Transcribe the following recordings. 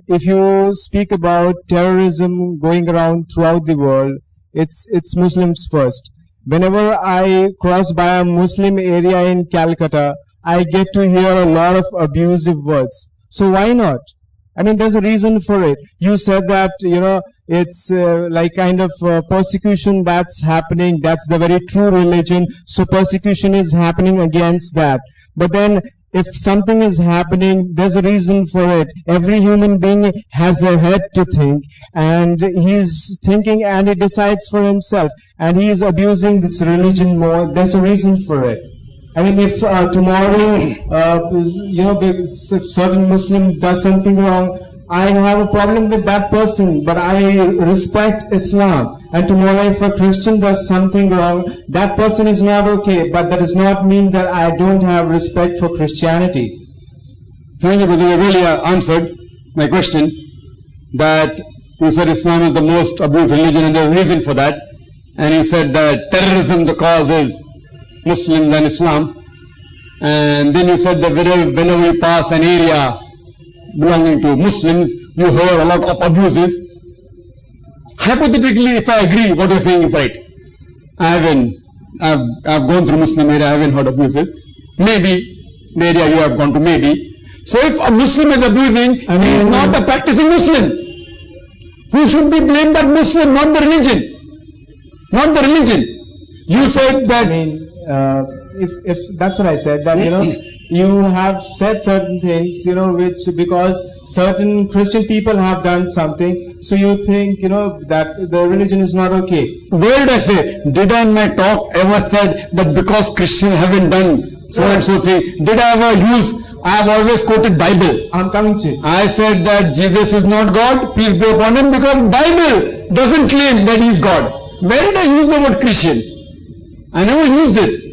if you speak about terrorism going around throughout the world, it's Muslims first. Whenever I cross by a Muslim area in Calcutta, I get to hear a lot of abusive words. So why not? I mean, there's a reason for it. You said that, it's like kind of persecution that's happening. That's the very true religion. So persecution is happening against that. But then if something is happening, there's a reason for it. Every human being has a head to think, and he's thinking and he decides for himself. And he is abusing this religion more. There's a reason for it. I mean, if tomorrow, if certain Muslim does something wrong, I have a problem with that person, but I respect Islam. And tomorrow if a Christian does something wrong, that person is not okay, but that does not mean that I don't have respect for Christianity. Thank you, brother. You really answered my question, that you said Islam is the most abused religion and there's a reason for that. And you said that terrorism, the cause is Muslims and Islam. And then you said that whenever you pass an area belonging to Muslims, you hear a lot of abuses. Hypothetically, if I agree what you're saying is right, I've gone through Muslim area, I haven't heard abuses. Maybe the area you have gone to, maybe. So if a Muslim is abusing, he is not a practicing Muslim. Who should be blamed? That Muslim, not the religion. Not the religion. You said that. If that's what I said, that you have said certain things, which because certain Christian people have done something, so you think, that the religion is not okay. Where did I say? Did I in my talk ever said that because Christians haven't done so and so thing? Did I ever use? I have always quoted Bible. I'm coming to it. I said that Jesus is not God, peace be upon him, because Bible doesn't claim that he is God. Where did I use the word Christian? I never used it.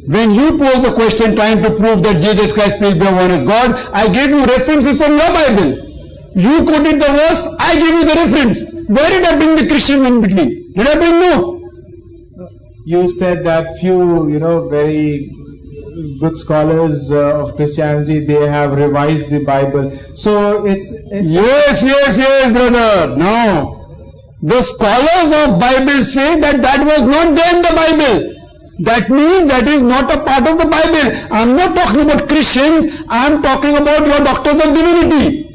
When you pose a question trying to prove that Jesus Christ, peace be upon him, is God, I gave you references from your Bible. You quoted the verse, I gave you the reference. Where did I bring the Christian in between? Did I bring no? You said that few, very good scholars of Christianity, they have revised the Bible. So it's... Yes, brother. No. The scholars of Bible say that was not there in the Bible. That means that is not a part of the Bible. I am not talking about Christians, I am talking about your doctors of divinity.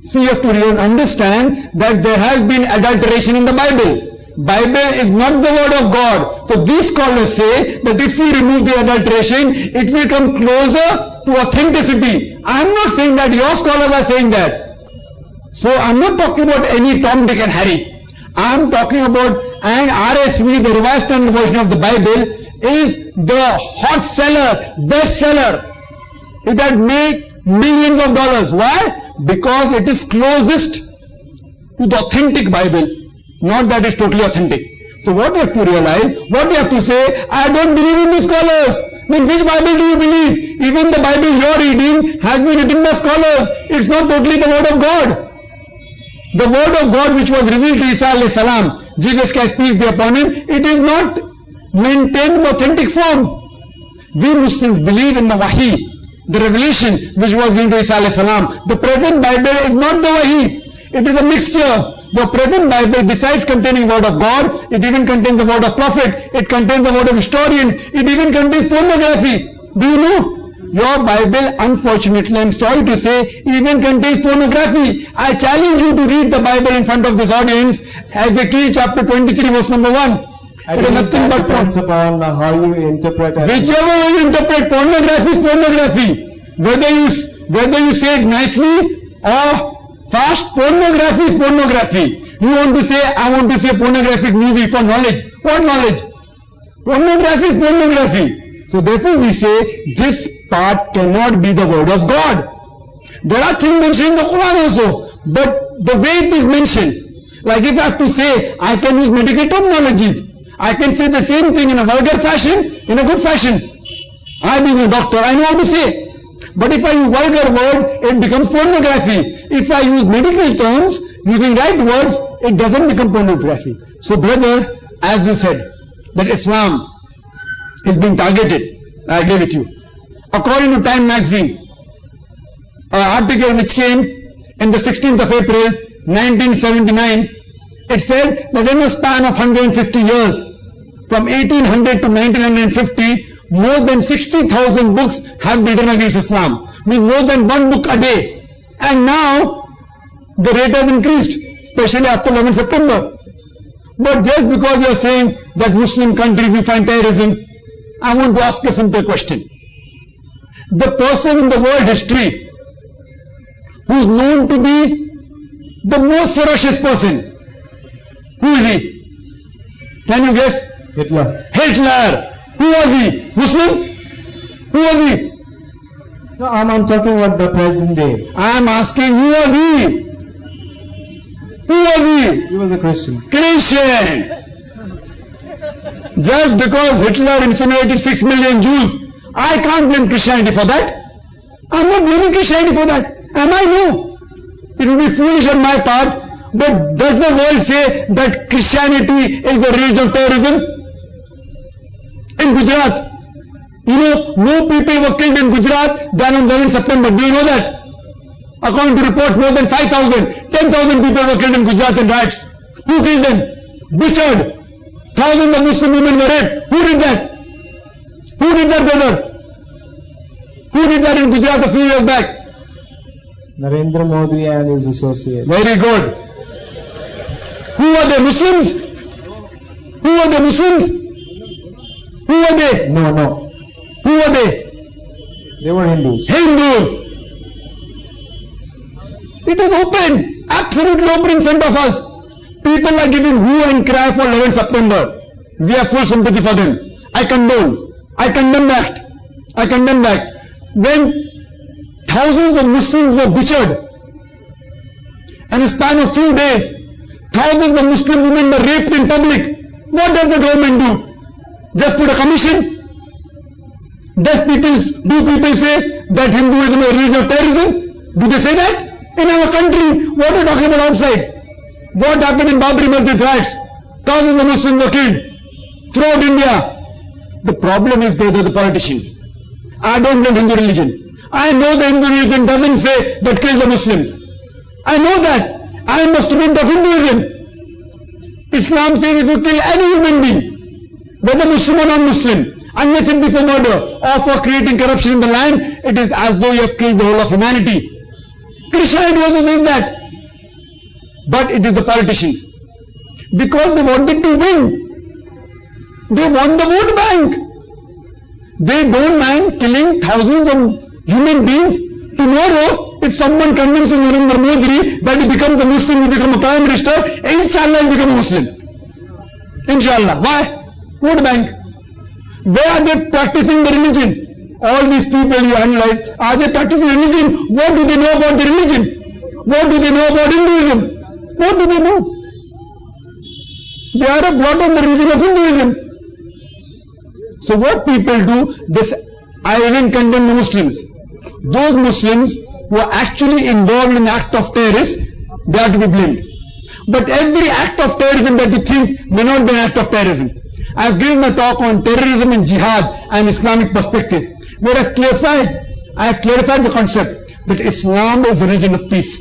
See, you have to really understand that there has been adulteration in the Bible. Bible is not the word of God. So these scholars say that if we remove the adulteration, it will come closer to authenticity. I am not saying that, your scholars are saying that. So I am not talking about any Tom, Dick and Harry. I am talking about an RSV, the Revised Standard Version of the Bible, is the hot seller, best seller. It had made millions of dollars. Why? Because it is closest to the authentic Bible. Not that it's totally authentic. So what you have to realize, what you have to say, I don't believe in the scholars. Then which Bible do you believe? Even the Bible you're reading has been written by scholars. It's not totally the word of God. The word of God which was revealed to Isa alayhi salam, Jesus Christ, peace be upon him, it is not maintained in authentic form. We Muslims believe in the Wahi, the revelation which was given to Isa alayhi salam. The present Bible is not the Wahi. It is a mixture. The present Bible, besides containing word of God, it even contains the word of prophet, it contains the word of historian, it even contains pornography. Do you know? Your Bible, unfortunately, I am sorry to say, even contains pornography. I challenge you to read the Bible in front of this audience, Ezekiel chapter 23 verse number 1. It is nothing but depends upon how you interpret it. Whichever way you interpret, pornography is pornography. Whether you say it nicely or fast, pornography is pornography. You want to say, I want to say pornographic movie for knowledge. What knowledge? Pornography is pornography. So therefore we say, this part cannot be the word of God. There are things mentioned in the Quran also, but the way it is mentioned, like if I have to say, I can use medical terminologies. I can say the same thing in a vulgar fashion, in a good fashion. I being a doctor, I know how to say. But if I use vulgar words, it becomes pornography. If I use medical terms, using right words, it doesn't become pornography. So brother, as you said, that Islam is being targeted, I agree with you. According to Time magazine, an article which came in the 16th of April, 1979, it said that in a span of 150 years, from 1800 to 1950, more than 60,000 books have been written against Islam. Means more than one book a day. And now, the rate has increased, especially after 11 September. But just because you are saying that Muslim countries you find terrorism, I want to ask a simple question. The person in the world history who is known to be the most ferocious person, who is he? Can you guess? Hitler. Hitler. Who was he? Muslim? Who was he? No, I'm talking about the present day. I am asking, who was he? Who was he? He was a Christian. Christian. Just because Hitler incinerated 6 million Jews, I can't blame Christianity for that. I'm not blaming Christianity for that. Am I? No. It would be foolish on my part. But does the world say that Christianity is a religion of terrorism? In Gujarat, you know, more people were killed in Gujarat than on 11 September. Do you know that? According to reports, more than 5,000, 10,000 people were killed in Gujarat in riots. Who killed them? Butchered. Thousands of Muslim women were raped. Who did that? Who did that, brother? Who did that in Gujarat a few years back? Narendra Modi and his associates. Very good. Who were they? Muslims? Who were they? Muslims? Who were they? No. Who were they? They were Hindus. Hindus. It is open, absolutely open in front of us. People are giving hue and cry for 11 September. We have full sympathy for them. I condone. I condemn that. I condemn that. When thousands of Muslims were butchered, and in a span of few days, thousands of Muslim women were raped in public, what does the government do? Just put a commission? Do people say that Hinduism is a religion of terrorism? Do they say that? In our country, what are we talking about outside? What happened in Babri Masjid riots? Thousands of Muslims were killed throughout India. The problem is they are the politicians. I don't blame Hindu religion. I know the Hindu religion doesn't say that kill the Muslims. I know that. I am a student of Hinduism. Islam says if you kill any human being, whether Muslim or non-Muslim, unless it be for murder or for creating corruption in the land, it is as though you have killed the whole of humanity. Christianity also says that. But it is the politicians. Because they wanted to win. They want the vote bank. They don't mind killing thousands of human beings. Tomorrow, if someone convinces Narendra Modi that he becomes a Muslim, he becomes a Prime Minister, inshallah he'll become a Muslim. Inshallah. Why? Vote bank. Where are they practicing the religion? All these people you analyze, are they practicing religion? What do they know about the religion? What do they know about Hinduism? What do they know? They are a blot on the religion of Hinduism. So what people do, this, I even condemn the Muslims. Those Muslims who are actually involved in the act of terrorists, they are to be blamed. But every act of terrorism that you think may not be an act of terrorism. I have given a talk on terrorism and jihad and Islamic perspective, where I have clarified the concept that Islam is a religion of peace.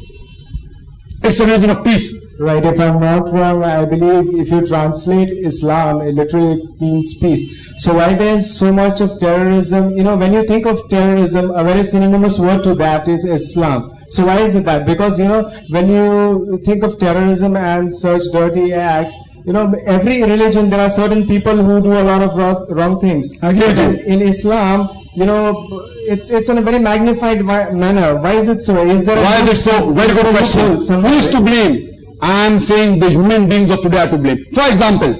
It's a religion of peace. Right, if I'm not wrong, I believe if you translate Islam, it literally means peace. So why there's so much of terrorism? You know, when you think of terrorism, a very synonymous word to that is Islam. So why is it that? Because, you know, when you think of terrorism and such dirty acts, you know, every religion, there are certain people who do a lot of wrong things. In Islam, you know, it's in a very magnified manner. Why is it so? Is there? Why is it so? Very good question. Who is to blame? I am saying the human beings of today are to blame. For example,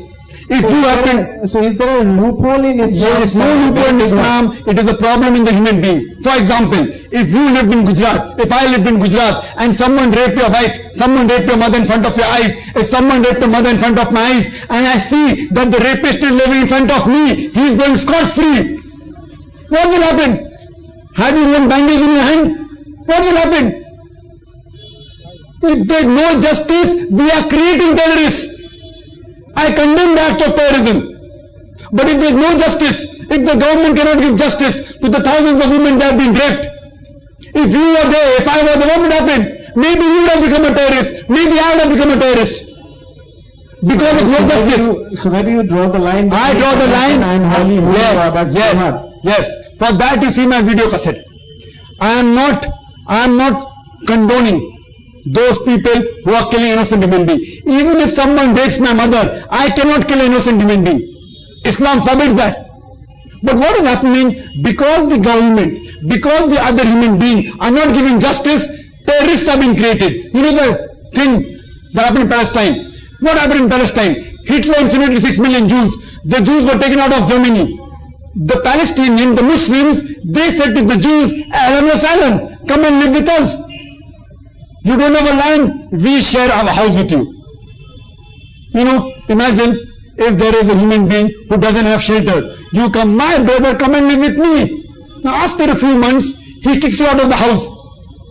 if you happen... So is there a loophole in Islam? There is no loophole in Islam. It is a problem in the human beings. For example, if you lived in Gujarat, if I lived in Gujarat and someone raped your wife, someone raped your mother in front of your eyes, if someone raped your mother in front of my eyes, and I see that the rapist is living in front of me, he is going scot-free, what will happen? Have you one bandage in your hand? What will happen? If there is no justice, we are creating terrorists. I condemn the act of terrorism. But if there is no justice, if the government cannot give justice to the thousands of women that have been raped, if you were there, if I were there, what would happen? maybe you would have become a terrorist, maybe I would have become a terrorist. Because of your justice. So where do you draw the line? I draw the line. I'm highly Yes. For that you see my video cassette. I am not condoning those people who are killing innocent human beings. Even if someone rapes my mother, I cannot kill an innocent human being. Islam forbids that. But what is happening? Because the government, because the other human beings are not giving justice, terrorists are being created. You know the thing that happened in Palestine. What happened in Palestine? Hitler incinerated 6 million Jews. The Jews were taken out of Germany. The Palestinians, the Muslims, they said to the Jews, Ahlan wa sahlan, come and live with us. You don't have a land, we share our house with you. You know, imagine if there is a human being who doesn't have shelter. You come, my brother, come and live with me. Now after a few months, he kicks you out of the house,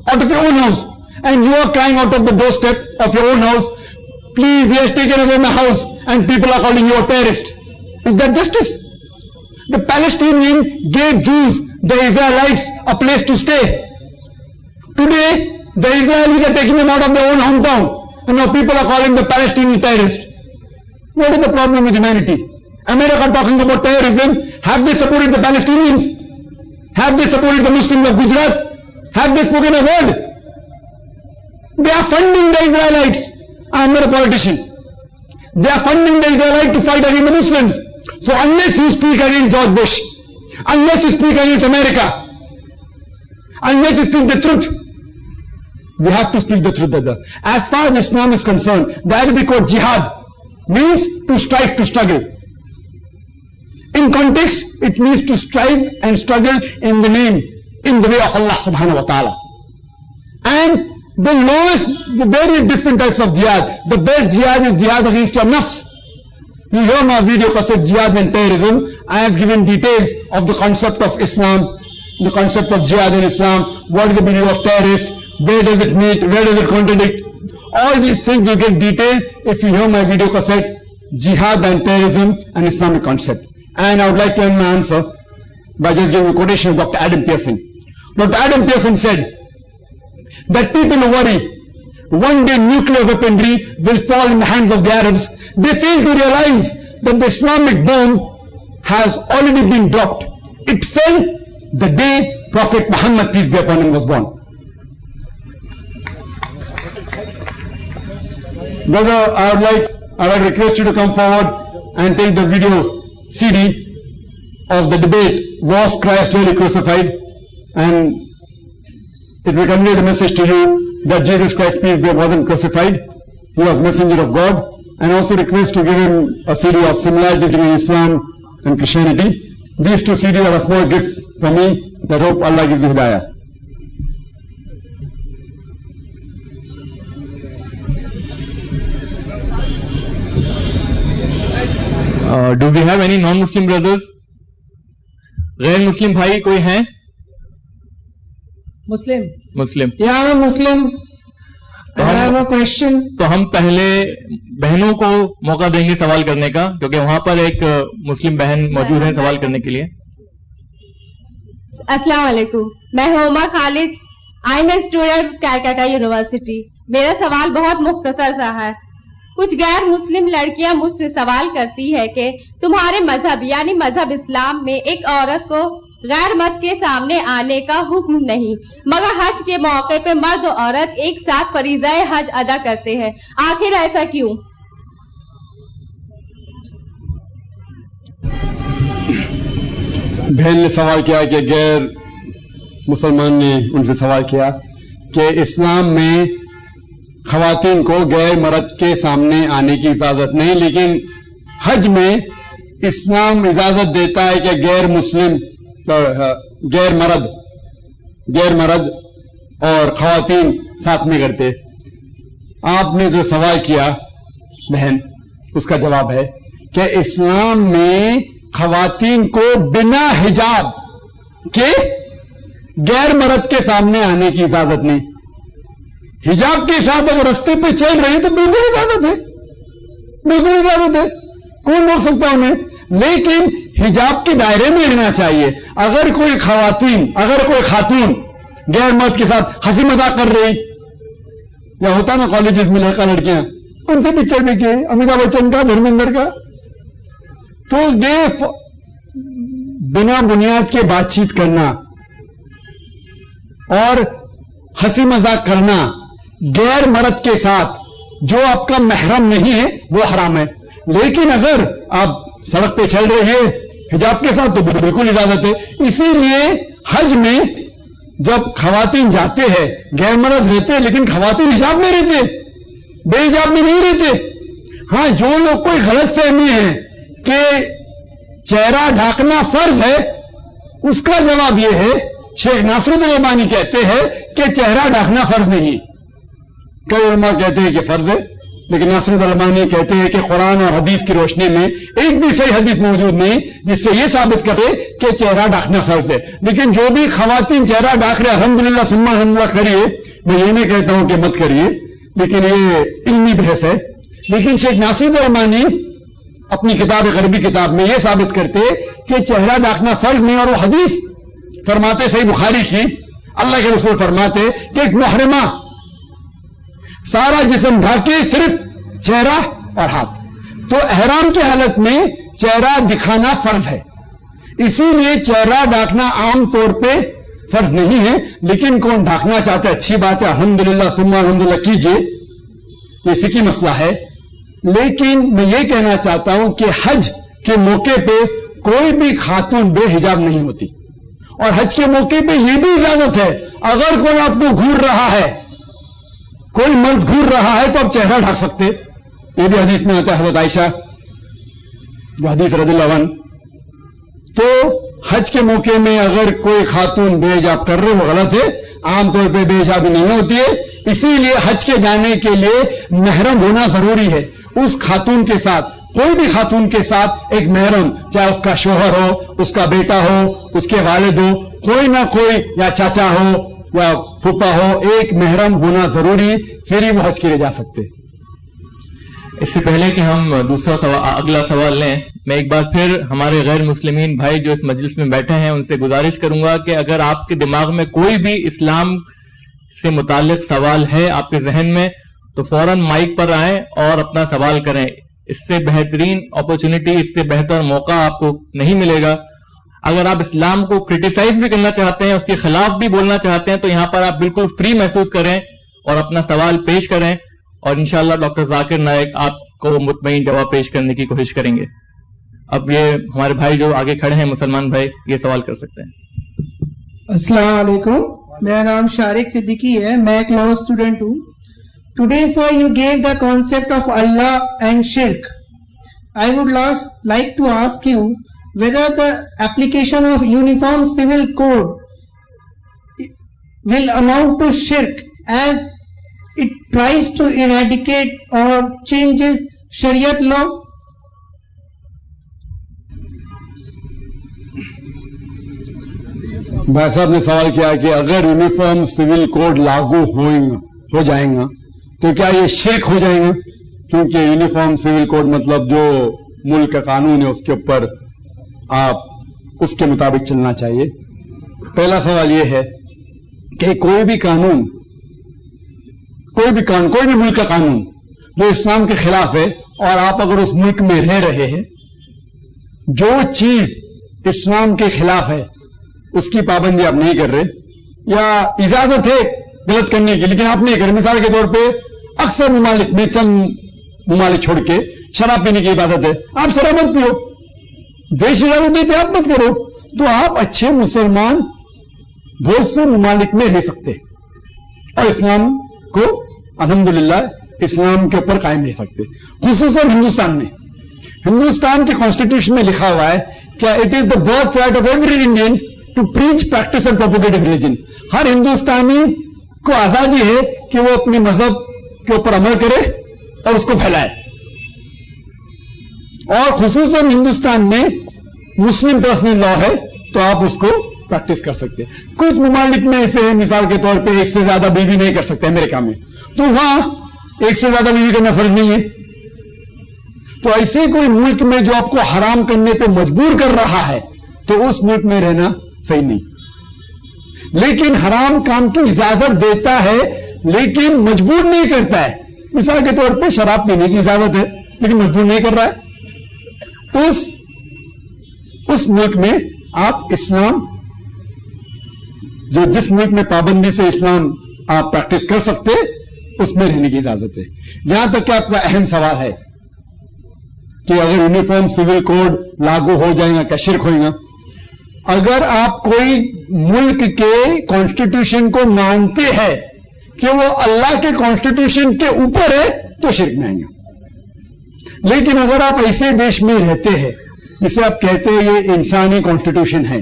out of your own house. And you are crying out of the doorstep of your own house, please, he has taken away my house, and people are calling you a terrorist. Is that justice? The Palestinians gave Jews, the Israelites, a place to stay. Today, the Israelis are taking them out of their own hometown, and now people are calling the Palestinian terrorists. What is the problem with humanity? America talking about terrorism, have they supported the Palestinians? Have they supported the Muslims of Gujarat? Have they spoken a word? They are funding the Israelites. I am not a politician. They are funding the Israelites to fight against the Muslims. So unless you speak against George Bush, unless you speak against America, unless you speak the truth, we have to speak the truth, brother. As far as Islam is concerned, the Arabic word jihad means to strive, to struggle. In context, it means to strive and struggle in the name, in the way of Allah subhanahu wa ta'ala. And the lowest, the very different types of jihad. The best jihad is jihad against your nafs. You hear my video cassette, Jihad and Terrorism. I have given details of the concept of Islam, the concept of jihad in Islam, what is the meaning of terrorist, where does it meet, where does it contradict. All these things you get detailed if you hear my video cassette, Jihad and Terrorism and Islamic Concept. And I would like to end my answer by just giving a quotation of Dr. Adam Pearson. Dr. Adam Pearson said that people who worry one day nuclear weaponry will fall in the hands of the Arabs, they fail to realize that the Islamic bomb has already been dropped. It fell the day Prophet Muhammad, peace be upon him, was born. Brother, I would request you to come forward and take the video CD of the debate, Was Christ Really Crucified? And it will convey the message to you that Jesus Christ, peace be upon him, wasn't crucified. He was messenger of God. And also request to give him a CD of similarity between Islam and Christianity. These two CDs are a small gift from me that hope Allah gives you hidayah. Do we have any non-Muslim brothers? غیر مسلم بھائی کوئی ہیں؟ مسلم. Yeah, I'm a Muslim. I have a question. تو ہم پہلے بہنوں کو موقع دیں گے سوال کرنے کا، کیونکہ وہاں پر ایک مسلم بہن موجود ہیں سوال کرنے کے لیے. السلام علیکم، میں Huma Khalid. I am a student Calcutta university. میرا سوال بہت مختصر سا ہے. کچھ غیر مسلم لڑکیاں مجھ سے سوال کرتی ہے کہ تمہارے مذہب یعنی مذہب اسلام میں ایک عورت کو غیر مرد کے سامنے آنے کا حکم نہیں، مگر حج کے موقع پہ مرد و عورت ایک ساتھ فریضہ حج ادا کرتے ہیں. آخر ایسا کیوں؟ بہن نے سوال کیا کہ غیر مسلمان نے ان سے سوال کیا کہ اسلام میں خواتین کو غیر مرد کے سامنے آنے کی اجازت نہیں، لیکن حج میں اسلام اجازت دیتا ہے کہ غیر مسلم غیر مرد اور خواتین ساتھ میں کرتے. آپ نے جو سوال کیا بہن، اس کا جواب ہے کہ اسلام میں خواتین کو بنا حجاب کے غیر مرد کے سامنے آنے کی اجازت نہیں. حجاب کے ساتھ اگر رستے پہ چل رہے ہیں تو بالکل اجازت ہے، بالکل اجازت ہے، کون روک سکتا انہیں. لیکن حجاب کے دائرے میں رہنا چاہیے. اگر کوئی خاتون غیر مرد کے ساتھ ہنسی مذاق کر رہی یا ہوتا نا کالجز میں لڑکا لڑکیاں, ان سے پکچر دیکھیے, امیتابھ بچن کا, دھرمیندر کا. تو یہ بنا بنیاد کے بات چیت کرنا اور ہنسی مذاق کرنا غیر مرد کے ساتھ جو آپ کا محرم نہیں ہے وہ حرام ہے. لیکن اگر آپ سڑک پہ چل رہے ہیں حجاب کے ساتھ تو بالکل اجازت ہے. اسی لیے حج میں جب خواتین جاتے ہیں غیر مرد رہتے ہیں, لیکن خواتین حجاب میں رہتے, بے حجاب میں نہیں رہتے. ہاں, جو لوگ کوئی غلط فہمی ہے کہ چہرہ ڈھانکنا فرض ہے, اس کا جواب یہ ہے شیخ ناصر الدین البانی کہتے ہیں کہ چہرہ ڈھانکنا فرض نہیں. کئی علماء کہتے ہیں کہ فرض ہے, لیکن ناصر الدین البانی کہتے ہیں کہ قرآن اور حدیث کی روشنی میں ایک بھی صحیح حدیث موجود نہیں جس سے یہ ثابت کرے کہ چہرہ ڈھانکنا فرض ہے. لیکن جو بھی خواتین چہرہ ڈھانک رہے الحمدللہ ثم الحمدللہ کریے, میں یہ نہیں کہتا ہوں کہ مت کریے, لیکن یہ علمی بحث ہے. لیکن شیخ ناصر الدین البانی اپنی کتاب غربی کتاب میں یہ ثابت کرتے کہ چہرہ ڈھانکنا فرض نہیں, اور وہ حدیث فرماتے صحیح بخاری کی, اللہ کے رسول فرماتے کہ ایک محرمہ سارا جسم ڈھانکے صرف چہرہ اور ہاتھ. تو احرام کی حالت میں چہرہ دکھانا فرض ہے. اسی لیے چہرہ ڈھانکنا عام طور پہ فرض نہیں ہے, لیکن کون ڈھانکنا چاہتا ہے اچھی بات ہے, الحمدللہ ثم الحمدللہ کیجیے, یہ فقہی مسئلہ ہے. لیکن میں یہ کہنا چاہتا ہوں کہ حج کے موقع پہ کوئی بھی خاتون بے حجاب نہیں ہوتی, اور حج کے موقع پہ یہ بھی اجازت ہے اگر کوئی آپ کو گھور رہا ہے, کوئی مرد گھور رہا ہے تو آپ چہرہ ڈھانک سکتے. یہ بھی حدیث میں آتا ہے, حضرت عائشہ وہ حدیث رضی اللہ عنہ. تو حج کے موقع میں اگر کوئی خاتون بے حجاب کر رہے وہ غلط ہے, عام طور پہ بے حجابی نہیں ہوتی ہے. اسی لیے حج کے جانے کے لیے محرم ہونا ضروری ہے. اس خاتون کے ساتھ, کوئی بھی خاتون کے ساتھ ایک محرم, چاہے اس کا شوہر ہو, اس کا بیٹا ہو, اس کے والد ہو, کوئی نہ کوئی, یا چاچا ہو یا پھوپھا ہو, ایک محرم ہونا ضروری, پھر ہی وہ حج کے لیے جا سکتے. اس سے پہلے کہ ہم اگلا سوال لیں, میں ایک بار پھر ہمارے غیر مسلمین بھائی جو اس مجلس میں بیٹھے ہیں ان سے گزارش کروں گا کہ اگر آپ کے دماغ میں کوئی بھی اسلام سے متعلق سوال ہے آپ کے ذہن میں, تو فوراً مائک پر آئیں اور اپنا سوال کریں. اس سے بہترین اپرچونٹی, اس سے بہتر موقع آپ کو نہیں ملے گا. اگر آپ اسلام کو کرٹیسائز بھی کرنا چاہتے ہیں, اس کے خلاف بھی بولنا چاہتے ہیں, تو یہاں پر آپ بالکل فری محسوس کریں اور اپنا سوال پیش کریں, اور انشاءاللہ ڈاکٹر ذاکر نائک آپ کو مطمئن جواب پیش کرنے کی کوشش کریں گے. اب یہ ہمارے بھائی جو آگے کھڑے ہیں مسلمان بھائی, یہ سوال کر سکتے ہیں. السلام علیکم, میرا نام شارق صدیقی ہے, میں ایک لا اسٹوڈنٹ ہوں. Today, sir, you gave the concept of Allah and shirk. I would like to ask you whether the application of Uniform Civil Code will amount to shirk as it tries to eradicate or changes Shariat law. بھائی صاحب نے سوال کیا کہ اگر uniform civil code لاگو ہو جائیں گا تو کیا یہ شرک ہو جائے گا, کیونکہ یونیفارم سول کوڈ مطلب جو ملک کا قانون ہے اس کے اوپر آپ اس کے مطابق چلنا چاہیے. پہلا سوال یہ ہے کہ کوئی بھی قانون, کوئی بھی ملک کا قانون جو اسلام کے خلاف ہے, اور آپ اگر اس ملک میں رہ رہے ہیں, جو چیز اسلام کے خلاف ہے اس کی پابندی آپ نہیں کر رہے, یا اجازت ہے غلط کرنے کی لیکن آپ نہیں کر رہے. مثال کے طور پہ اکثر ممالک میں, چند ممالک چھوڑ کے شراب پینے کی عبادت ہے, آپ شراب مت پیو, دیش اجازت دیتے آپ مت کرو, تو آپ اچھے مسلمان بہت سے ممالک میں رہ سکتے اور اسلام کو الحمدللہ اسلام کے اوپر قائم رہ سکتے. خصوصاً ہندوستان میں, ہندوستان کے کانسٹیٹیوشن میں لکھا ہوا ہے کہ it is the birth right of every Indian to preach, practice and propagate religion. ہر ہندوستانی کو آزادی ہے کہ وہ اپنے مذہب کے اوپر عمل کرے اور اس کو پھیلائے. اور خصوصاً ہندوستان میں مسلم پرسنل لا ہے تو آپ اس کو پریکٹس کر سکتے. کچھ ممالک میں ایسے ہیں, مثال کے طور پہ ایک سے زیادہ بیوی نہیں کر سکتے امریکہ میں, تو وہاں ایک سے زیادہ بیوی کرنا فرض نہیں ہے. تو ایسے کوئی ملک میں جو آپ کو حرام کرنے پہ مجبور کر رہا ہے تو اس ملک میں رہنا صحیح نہیں. لیکن حرام کام کی اجازت دیتا ہے لیکن مجبور نہیں کرتا ہے. مثال کے طور پہ شراب پینے کی اجازت ہے لیکن مجبور نہیں کر رہا ہے. تو اس ملک میں آپ اسلام جس ملک میں پابندی سے اسلام آپ پریکٹس کر سکتے اس میں رہنے کی اجازت ہے. جہاں تک کہ آپ کا اہم سوال ہے کہ اگر یونیفارم سول کوڈ لاگو ہو جائے گا کیا شرک ہوئے گا؟ اگر آپ کوئی ملک کے کانسٹیٹیوشن کو مانتے ہیں کہ وہ اللہ کے کانسٹیٹیوشن کے اوپر ہے تو شرک میں آئیں گے. لیکن اگر آپ ایسے دیش میں رہتے ہیں جسے آپ کہتے ہیں یہ انسانی کانسٹیٹیوشن ہے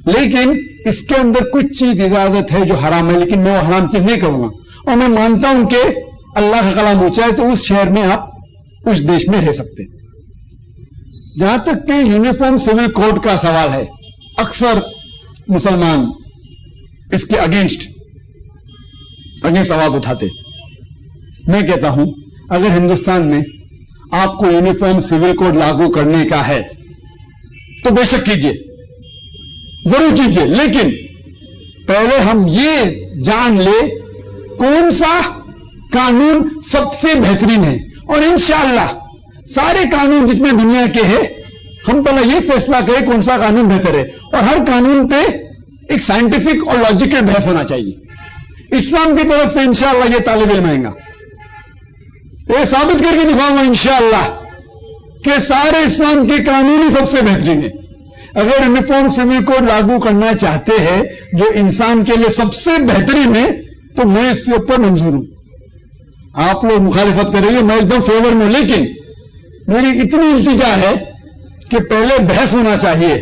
لیکن اس کے اندر کچھ چیز اجازت ہے جو حرام ہے لیکن میں وہ حرام چیز نہیں کروں گا اور میں مانتا ہوں کہ اللہ کا کلام اونچا ہے تو اس شہر میں آپ اس دیش میں رہ سکتے. جہاں تک کہ یونیفارم سول کوڈ کا سوال ہے اکثر مسلمان اس کے اگینسٹ آواز اٹھاتے. میں کہتا ہوں اگر ہندوستان میں آپ کو یونیفارم سول کوڈ لاگو کرنے کا ہے تو بے شک کیجیے, ضرور کیجیے, لیکن پہلے ہم یہ جان لے کون سا قانون سب سے بہترین ہے اور انشاءاللہ سارے قانون جتنے دنیا کے ہیں ہم پہلے یہ فیصلہ کریں کون سا قانون بہتر ہے اور ہر قانون پہ ایک سائنٹیفک اور لاجیکل بحث ہونا چاہیے. اسلام کی طرف سے انشاءاللہ یہ طالب علم آئیں گا, یہ ثابت کر کے دکھاؤں گا انشاءاللہ کہ سارے اسلام کے قانون ہی سب سے بہترین ہے. اگر یونیفارم سول کوڈ لاگو کرنا چاہتے ہیں جو انسان کے لیے سب سے بہترین ہے تو میں اس کے اوپر منظور ہوں. آپ لوگ مخالفت کریں گے, میں ایک دم فیور میں, لیکن میری اتنی التجا ہے کہ پہلے بحث ہونا چاہیے,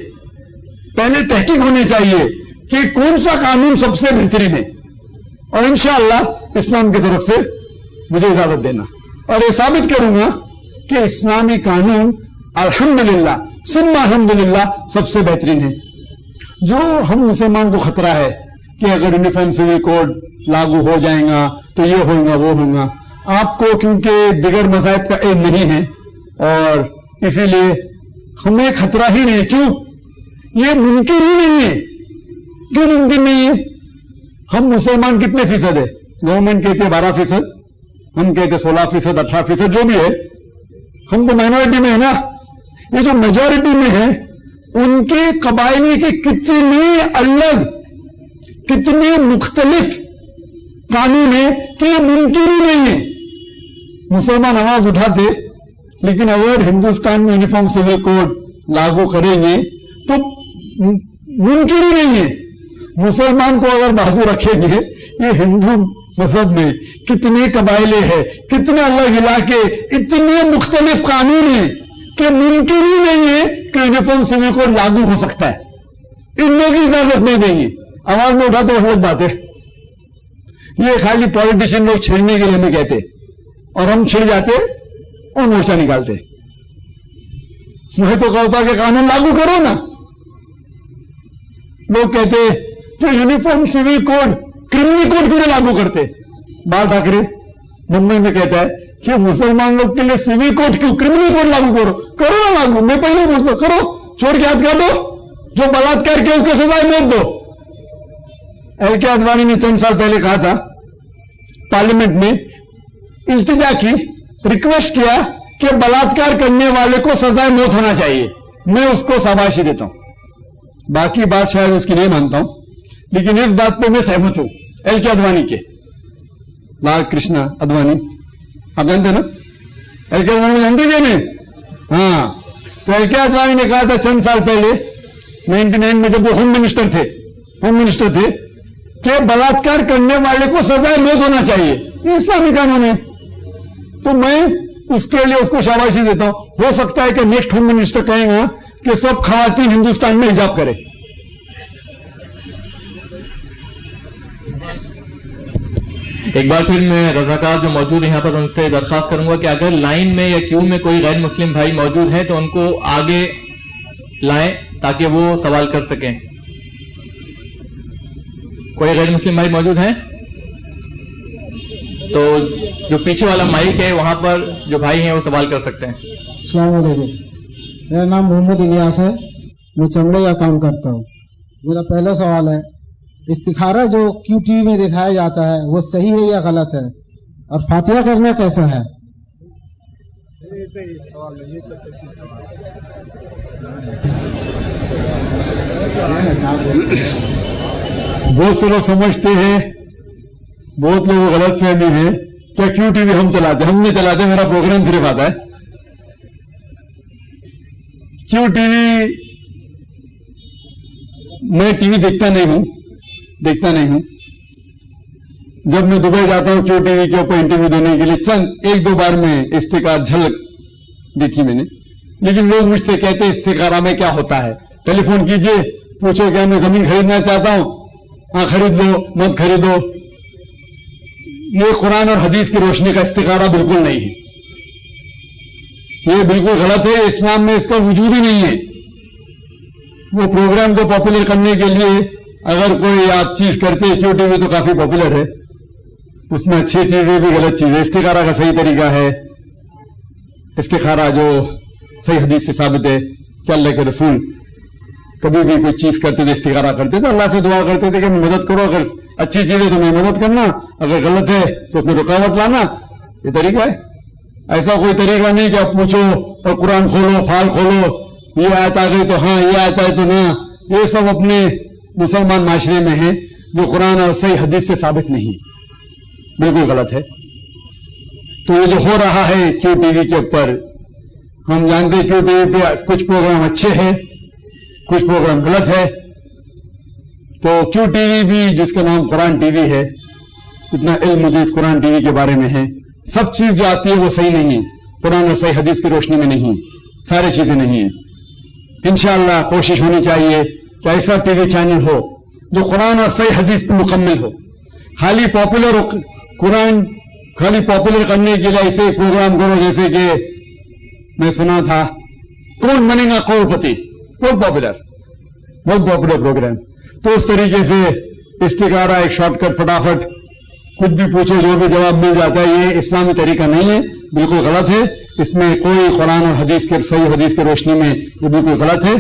پہلے تحقیق ہونی چاہیے کہ کون سا قانون سب سے بہترین ہے اور انشاءاللہ اسلام کی طرف سے مجھے اجازت دینا اور یہ ثابت کروں گا کہ اسلامی قانون الحمدللہ ثم الحمدللہ سب سے بہترین ہے. جو ہم مسلمان کو خطرہ ہے کہ اگر یونیفارم سول کوڈ لاگو ہو جائے گا تو یہ ہوگا وہ ہوگا, آپ کو کیونکہ دیگر مذاہب کا علم نہیں ہے اور اسی لیے ہمیں خطرہ ہی نہیں. کیوں؟ یہ ممکن ہی نہیں ہے. کیوں ممکن نہیں ہے؟ ہم مسلمان کتنے فیصد ہے؟ گورنمنٹ کہتے ہیں 12%, ہم کہتے 16%, 18%, جو بھی ہے, ہم تو مائنورٹی میں ہے نا. یہ جو میجورٹی میں ہے ان کے قبائلی کے کتنے الگ کتنے مختلف قانون ہیں کہ یہ ممکن ہی نہیں ہے. مسلمان آواز اٹھاتے لیکن اگر ہندوستان میں یونیفارم سول کوڈ لاگو کریں گے تو ممکن ہی نہیں ہے. مسلمان کو اگر بازو رکھیں گے یہ ہندو مذہب میں کتنے قبائلیں ہیں, کتنے الگ علاقے, اتنے مختلف قانون ہیں کہ ممکن ہی نہیں ہے کہ یونیفارم سول کوڈ لاگو ہو سکتا ہے. ان لوگوں کی اجازت نہیں دیں گے. آواز میں اٹھاتے وہ غلط بات ہے. یہ خالی پالیٹیشین لوگ چھیڑنے کے لیے ہمیں کہتے اور ہم چھڑ جاتے اور مورچہ نکالتے. میں تو کہتا کہ قانون لاگو کرو نا. لوگ کہتے کہ uniform civil code criminal code کیوں لاگو کرتے. بال ٹھاکرے ممبئی میں کہتا ہے کہ مسلمان لوگ کے لیے سول کوڈ کیوں, کرمنل کوڈ لاگو کرو نا لاگو. میں پہلے بولتا کرو, چھوڑ کے ہاتھ کر دو, جو بلاತ್ಕಾರ کیا اس کو سزائے موت دو. ایل کے آڈوانی نے چند سال پہلے کہا تھا, پارلیمنٹ میں التجا کی, ریکویسٹ کیا کہ بلاತ್ಕಾರ کرنے والے کو سزائے موت ہونا چاہیے. میں اس کو شاباشی دیتا ہوں. باقی بات شاید اس کی نہیں مانتا ہوں لیکن اس بات پہ میں سہمت ہوں. ایل کے آڈوانی کے, لال کرشنا اڈوانی, آپ جانتے ہیں نا ایل کے آڈوانی جانتے کیا نہیں؟ ہاں, تو ایل کے آڈوانی نے کہا تھا چند سال پہلے 99 میں جب وہ ہوم منسٹر تھے کہ بلاತ್ಕಾರ کرنے والے کو سزائے موت ہونا چاہیے. یہ اسلامی قانون ہے. تو میں اس کے لیے اس کو شاباشی دیتا ہوں. ہو سکتا ہے کہ نیکسٹ ہوم منسٹر کہیں گا کہ سب خواتین ہندوستان میں حجاب کرے. ایک بار پھر میں رضاکار جو موجود ہیں یہاں پر ان سے درخواست کروں گا کہ اگر لائن میں یا کیو میں کوئی غیر مسلم بھائی موجود ہیں تو ان کو آگے لائیں تاکہ وہ سوال کر سکیں. کوئی غیر مسلم بھائی موجود ہیں تو جو پیچھے والا مائک ہے وہاں پر جو بھائی ہیں وہ سوال کر سکتے ہیں. السلام علیکم, میرا نام محمد الیاس ہے, میں چمڑے کا کام کرتا ہوں. میرا پہلا سوال ہے استخارہ جو کیو ٹی وی میں دکھایا جاتا ہے وہ صحیح ہے یا غلط ہے, اور فاتحہ کرنا کیسا ہے؟ بہت سے لوگ سمجھتے ہیں, بہت لوگ غلط فہمی ہے کیا کیو ٹی وی ہم چلاتے, ہم نہیں چلاتے, میرا پروگرام صرف آتا ہے. کیو ٹی وی میں ٹی وی دیکھتا نہیں ہوں. جب میں دبئی جاتا ہوں کیو ٹی وی کے اوپر انٹرویو دینے کے لیے چند ایک دو بار میں استخارہ جھلک دیکھی میں نے, لیکن لوگ مجھ سے کہتے استخارہ میں کیا ہوتا ہے, ٹیلی فون کیجئے, پوچھو کیا میں زمین خریدنا چاہتا ہوں, ہاں خرید لو, مت خریدو. یہ قرآن اور حدیث کی روشنی کا استخارہ بالکل نہیں ہے, یہ بالکل غلط ہے, اسلام میں اس کا وجود ہی نہیں ہے. وہ پروگرام کو پاپولر کرنے کے لیے اگر کوئی آپ چیز کرتے ہیں, کیو ٹی وی تو کافی پاپولر ہے, اس میں اچھی چیزیں بھی غلط چیزیں. استخارہ کا صحیح طریقہ ہے, استخارہ جو صحیح حدیث سے ثابت ہے کہ اللہ کے رسول کبھی بھی کوئی چیز کرتے تھے, استخارہ کرتے تھے, اللہ سے دعا کرتے تھے کہ مدد کرو, اگر اچھی چیز ہے تو میں مدد کرنا, اگر غلط ہے تو اس میں رکاوٹ لانا. یہ طریقہ ہے. ایسا کوئی طریقہ نہیں کہ آپ پوچھو اور قرآن کھولو, فال کھولو, یہ آیت آ گئی تو ہاں, یہ آیت آئے تو نہ. یہ سب اپنے مسلمان معاشرے میں ہیں جو قرآن اور صحیح حدیث سے ثابت نہیں, بالکل غلط ہے. تو یہ جو ہو رہا ہے کیو ٹی وی کے اوپر, ہم جانتے ہیں کیو ٹی وی پہ کچھ پروگرام اچھے ہیں, کچھ پروگرام غلط ہے. تو کیو ٹی وی بھی جس کا نام قرآن ٹی وی ہے, اتنا علم مجھے اس قرآن ٹی وی کے بارے میں ہے, سب چیز جو آتی ہے وہ صحیح نہیں ہے, قرآن اور صحیح حدیث کی روشنی میں نہیں, سارے چیزیں نہیں ہیں. انشاءاللہ کوشش ہونی چاہیے کہ ایسا ٹی وی چینل ہو جو قرآن اور صحیح حدیث پہ مکمل ہو. خالی پاپولر کرنے کے لیے ایسے پروگرام کرو جیسے کہ میں سنا تھا کون بنے گا کروڑ پتی, بہت پاپولر پروگرام. تو اس طریقے سے استخارہ ایک شارٹ کٹ, فٹافٹ کچھ بھی پوچھو جو بھی جواب مل جاتا ہے, یہ اسلامی طریقہ نہیں ہے, بالکل غلط ہے. اس میں کوئی قرآن اور حدیث کے صحیح حدیث کی روشنی میں یہ بالکل غلط ہے.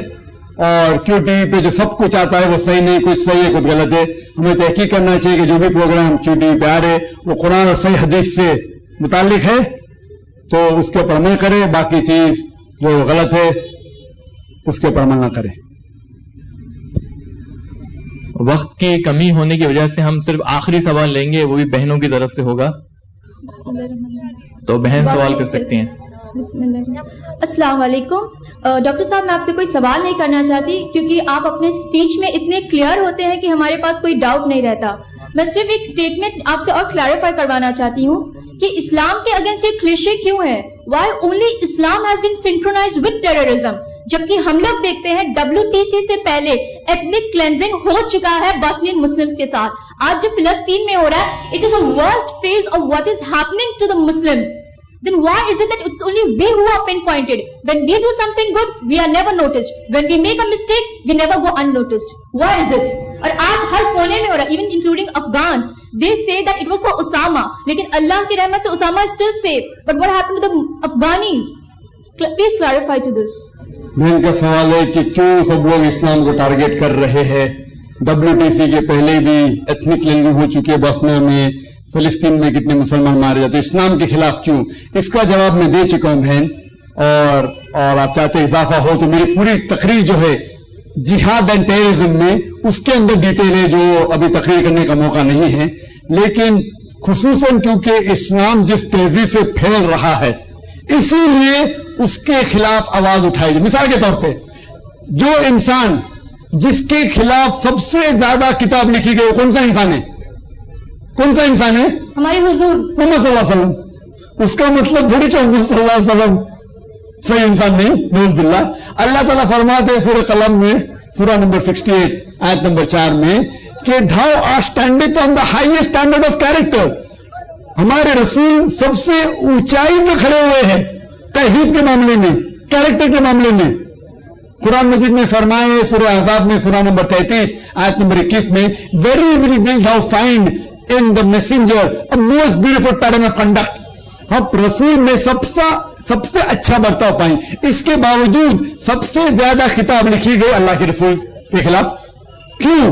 اور کیو ٹی وی پہ جو سب کچھ آتا ہے وہ صحیح نہیں, کچھ صحیح ہے کچھ غلط ہے. ہمیں تحقیق کرنا چاہیے کہ جو بھی پروگرام کیو ٹی وی پہ آ رہے وہ قرآن اور صحیح حدیث سے متعلق ہے تو اس کے اوپر عمل کرے, باقی چیز جو غلط ہے اس کے اوپر عمل نہ کرے. وقت کی کمی ہونے کی وجہ سے ہم صرف آخری سوال لیں گے, وہ بھی بہنوں کی طرف سے ہوگا, تو بہن سوال کر سکتی ہیں. بسم اللہ. السلام علیکم. ڈاکٹر صاحب میں آپ سے کوئی سوال نہیں کرنا چاہتی کیونکہ آپ اپنے اسپیچ میں اتنے کلیئر ہوتے ہیں کہ ہمارے پاس کوئی ڈاؤٹ نہیں رہتا. میں صرف ایک اسٹیٹمنٹ آپ سے اور کلیریفائی کروانا چاہتی ہوں کہ اسلام کے اگینسٹ ایک کلیشے کیوں ہے, why only Islam has been synchronised with terrorism, جبکہ ہم لوگ دیکھتے ہیں WTC سے پہلے ایتھنک کلینزنگ ہو چکا ہے بوسنین مسلمز کے ساتھ. آج جو فلسطین میں ہو رہا ہے, it is a worst phase of what is happening to the Muslims. Then why is it that it's only we who are pinpointed? When we do something good, we are never noticed. When we make a mistake, we never go unnoticed. Why is it? اور آج ہر کونے میں ہو رہا ہے, even including Afghan. They say that it was for Osama. لیکن اللہ کی رحمت سے Osama is still safe. But what happened to the Afghanis? Please clarify to this. بہن کا سوال ہے کہ کیوں سب لوگ اسلام کو ٹارگیٹ کر رہے ہیں. WTC کے پہلے بھی ایتھنک کلینزنگ ہو چکی ہے بوسنیا میں, فلسطین میں کتنے مسلمان مارے جاتے, اسلام کے خلاف کیوں؟ اس کا جواب میں دے چکا ہوں بہن, اور آپ چاہتے اضافہ ہو تو میری پوری تقریر جو ہے جہاد اینڈ ٹیررزم میں اس کے اندر ڈیٹیل ہے جو ابھی تقریر کرنے کا موقع نہیں ہے. لیکن خصوصاً کیونکہ اسلام جس تیزی سے پھیل رہا ہے اسی لیے اس کے خلاف آواز اٹھائی جائے. مثال کے طور پہ جو انسان جس کے خلاف سب سے زیادہ کتاب لکھی گئی کون سا انسان ہے؟ کون سا انسان ہے؟ ہمارے حضور محمد صلی اللہ علیہ وسلم. اس کا مطلب تھوڑی کہ محمد صلی اللہ علیہ وسلم صحیح انسان نہیں, نعوذ باللہ. اللہ تعالیٰ فرماتے ہیں سورہ قلم میں, سورہ نمبر 68 آیت نمبر 4 میں کہ thou art standing on the highest standard of character. ہمارے رسول سب سے اونچائی پہ کھڑے ہوئے ہیں توحید کے معاملے میں, کیریکٹر کے معاملے میں. قرآن مجید میں فرمائے سورہ احزاب میں سورہ نمبر 33 آیت نمبر 21 میں very well thou find in the messenger a most beautiful pattern of conduct. ہم رسول میں سب سے اچھا برتاؤ پائیں. اس کے باوجود سب سے زیادہ خطاب لکھی گئی اللہ کے رسول کے خلاف. کیوں؟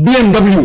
BMW।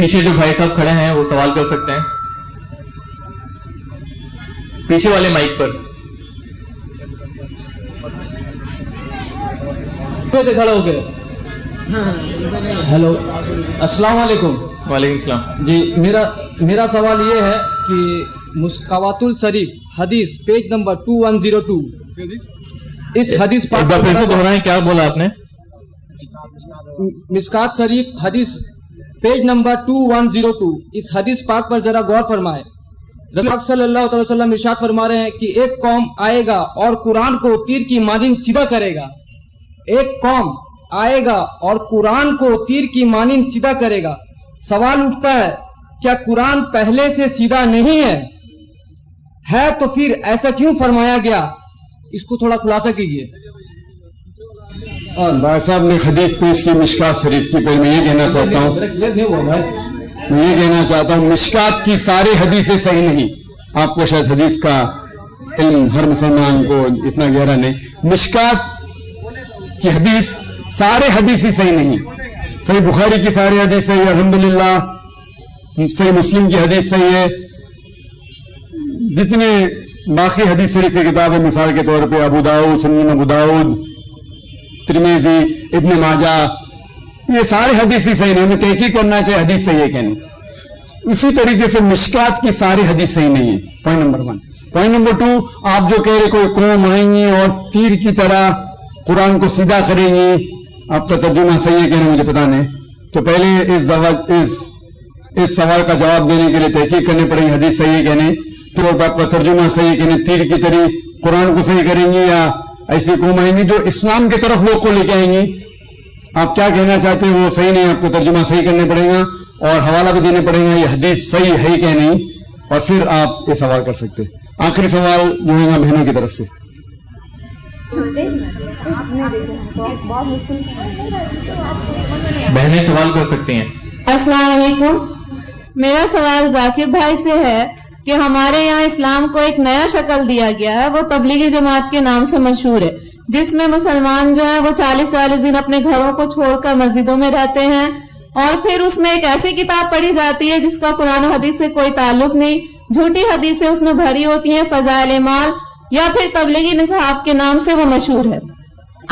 پیچھے جو بھائی صاحب کھڑے ہیں وہ سوال کر سکتے ہیں پیچھے والے مائک پر. سے کھڑے ہو گئے. ہیلو السلام علیکم. وعلیکم السلام. جی میرا سوال یہ ہے کہ مسکوات الشریف حدیث پیج نمبر 2102 اس حدیث پاک پھر سے دہرائیں کیا بولا آپ نے؟ مسکات شریف حدیث پیج نمبر 2102 اس حدیث پاک پر ذرا غور فرمائے. رسول پاک صلی اللہ علیہ وسلم ارشاد فرما رہے ہیں کہ ایک قوم آئے گا اور قرآن کو تیر کی مانند سیدھا کرے گا. ایک قوم آئے گا اور قرآن کو تیر کی مانند سیدھا کرے گا. سوال اٹھتا ہے کیا قرآن پہلے سے سیدھا نہیں ہے تو پھر ایسا کیوں فرمایا گیا؟ اس کو تھوڑا خلاصہ کیجیے. بھائی صاحب نے حدیث پیش کی مشکات شریف کی. پہلے میں یہ کہنا چاہتا ہوں مشکات کی ساری حدیثیں صحیح نہیں. آپ کو شاید حدیث کا علم ہر مسلمان کو اتنا گہرا نہیں. مشکات کی حدیث سارے حدیث ہی صحیح نہیں. صحیح بخاری کی ساری حدیث صحیح ہے الحمدللہ. صحیح مسلم کی حدیث صحیح ہے. جتنے باقی حدیث شریف کی کتاب ہے مثال کے طور پہ ابو داؤد سنن ابو داؤد ترمذی ابن ماجہ یہ سارے حدیث ہی صحیح نہیں. ہمیں تحقیق کرنا چاہیے حدیث صحیح ہے کہ نہیں. اسی طریقے سے مشکات کی ساری حدیث صحیح نہیں ہے. Point number 1. پوائنٹ نمبر 2 آپ جو کہہ رہے کوئی قوم آئیں گی اور تیر کی طرح قرآن کو سیدھا کریں گی آپ کا ترجمہ صحیح ہے کہ نہیں مجھے پتا نہیں. تو پہلے اس سوال کا جواب دینے کے لیے تحقیق کرنی پڑے گی حدیث صحیح ہے کہ نہیں. تو آپ کا ترجمہ صحیح ہے کہ نہیں. تیر کی طرح قرآن کو صحیح کریں گی یا ایسی قوم آئیں گی جو اسلام کی طرف لوگ کو لے کے آئیں گی. آپ کیا کہنا چاہتے ہیں وہ صحیح نہیں. آپ کو ترجمہ صحیح کرنا پڑے گا اور حوالہ بھی دینے پڑے گا یہ حدیث صحیح ہے کہ نہیں اور پھر آپ یہ سوال کر سکتے. آخری سوال جو ہے بہنوں کی طرف سے. بہنیں سوال کر سکتی ہیں. السلام علیکم. میرا سوال ذاکر بھائی سے ہے کہ ہمارے یہاں اسلام کو ایک نیا شکل دیا گیا ہے وہ تبلیغی جماعت کے نام سے مشہور ہے جس میں مسلمان جو ہیں وہ 40 دن اپنے گھروں کو چھوڑ کر مسجدوں میں رہتے ہیں اور پھر اس میں ایک ایسی کتاب پڑھی جاتی ہے جس کا قرآن و حدیث سے کوئی تعلق نہیں. جھوٹی حدیثیں اس میں بھری ہوتی ہیں. فضائل اعمال یا پھر تبلیغی نصاب کے نام سے وہ مشہور ہے.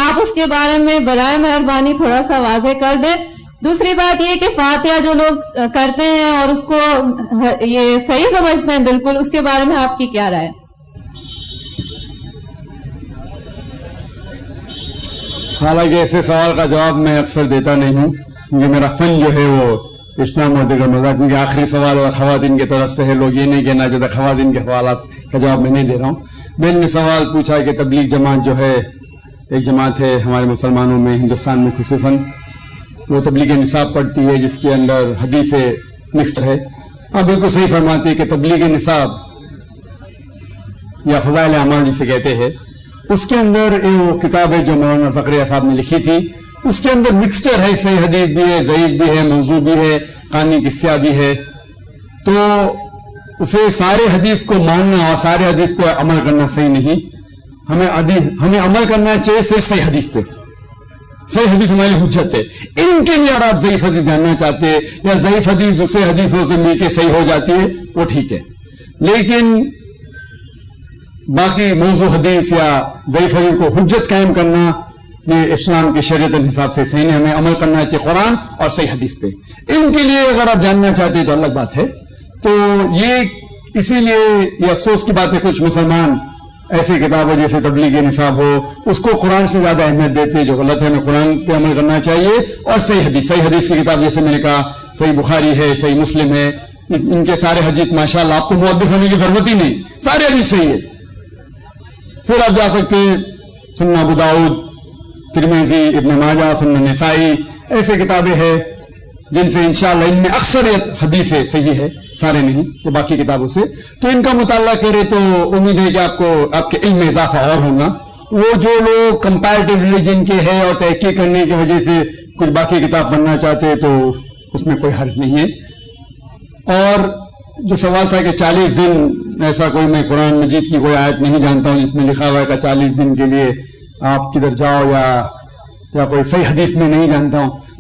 آپ اس کے بارے میں برائے مہربانی تھوڑا سا واضح کر دیں. دوسری بات یہ کہ فاتحہ جو لوگ کرتے ہیں اور اس کو یہ صحیح سمجھتے ہیں بالکل اس کے بارے میں آپ کی کیا رائے؟ حالانکہ ایسے سوال کا جواب میں اکثر دیتا نہیں ہوں کیونکہ میرا فن جو ہے وہ اسلام اور دیگر مذاہب کیونکہ آخری سوال اور خواتین کی طرف سے ہے. لوگ یہ نہیں کہنا چاہتے خواتین کے حوالات کا جواب میں نہیں دے رہا ہوں. بہن نے سوال پوچھا کہ تبلیغ جماعت جو ہے ایک جماعت ہے ہمارے مسلمانوں میں ہندوستان میں خصوصاً وہ تبلیغ نصاب پڑھتی ہے جس کے اندر حدیثیں مکسڈ ہے. آپ بالکل صحیح فرماتی ہے کہ تبلیغ نصاب یا فضائل اعمال جسے کہتے ہیں اس کے اندر وہ کتاب ہے جو مولانا زکریا صاحب نے لکھی تھی. اس کے اندر مکسچر ہے صحیح حدیث بھی ہے ضعیف بھی ہے موضوع بھی ہے کہانی قصہ بھی ہے. تو اسے سارے حدیث کو ماننا اور سارے حدیث پہ عمل کرنا صحیح نہیں. ہمیں عمل کرنا چاہیے صحیح حدیث پہ. صحیح حدیث ہماری حجت ہے. ان کے لیے اگر آپ ضعیف حدیث جاننا چاہتے ہیں یا ضعیف حدیث دوسرے حدیثوں سے مل کے صحیح ہو جاتی ہے وہ ٹھیک ہے. لیکن باقی موضوع حدیث یا ضعیف حدیث کو حجت قائم کرنا یہ اسلام کی شریعت کے حساب سے صحیح نہیں. ہمیں عمل کرنا چاہیے قرآن اور صحیح حدیث پہ. ان کے لیے اگر آپ جاننا چاہتے ہیں تو الگ بات ہے. تو یہ اسی لیے یہ افسوس کی بات ہے کچھ مسلمان ایسی کتابیں جیسے تبلیغ نصاب ہو اس کو قرآن سے زیادہ اہمیت دیتے ہیں جو غلط ہے. ہمیں قرآن پہ عمل کرنا چاہیے اور صحیح حدیث کی کتاب جیسے میں نے کہا صحیح بخاری ہے صحیح مسلم ہے ان کے سارے حدیث ماشاءاللہ آپ کو محدث ہونے کی ضرورت ہی نہیں سارے حدیث صحیح ہے. پھر آپ جا سکتے ہیں سنن ابو داؤد ترمذی ابن ماجہ سنن نسائی ایسے کتابیں ہیں جن سے انشاءاللہ ان میں اکثریت حدیثیں صحیح ہے سارے نہیں وہ باقی کتابوں سے. تو ان کا مطالعہ کرے تو امید ہے کہ آپ کے علم میں اضافہ اور ہوگا. وہ جو لوگ کمپیریٹو ریلیجن کے ہیں اور تحقیق کرنے کی وجہ سے کچھ باقی کتاب پڑھنا چاہتے ہیں تو اس میں کوئی حرج نہیں ہے. اور جو سوال تھا کہ 40 دن ایسا کوئی میں قرآن مجید کی کوئی آیت نہیں جانتا ہوں جس میں لکھا ہوا ہے کہ 40 دن کے لیے آپ کدھر جاؤ یا کوئی صحیح حدیث میں نہیں جانتا ہوں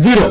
0।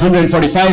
145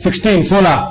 16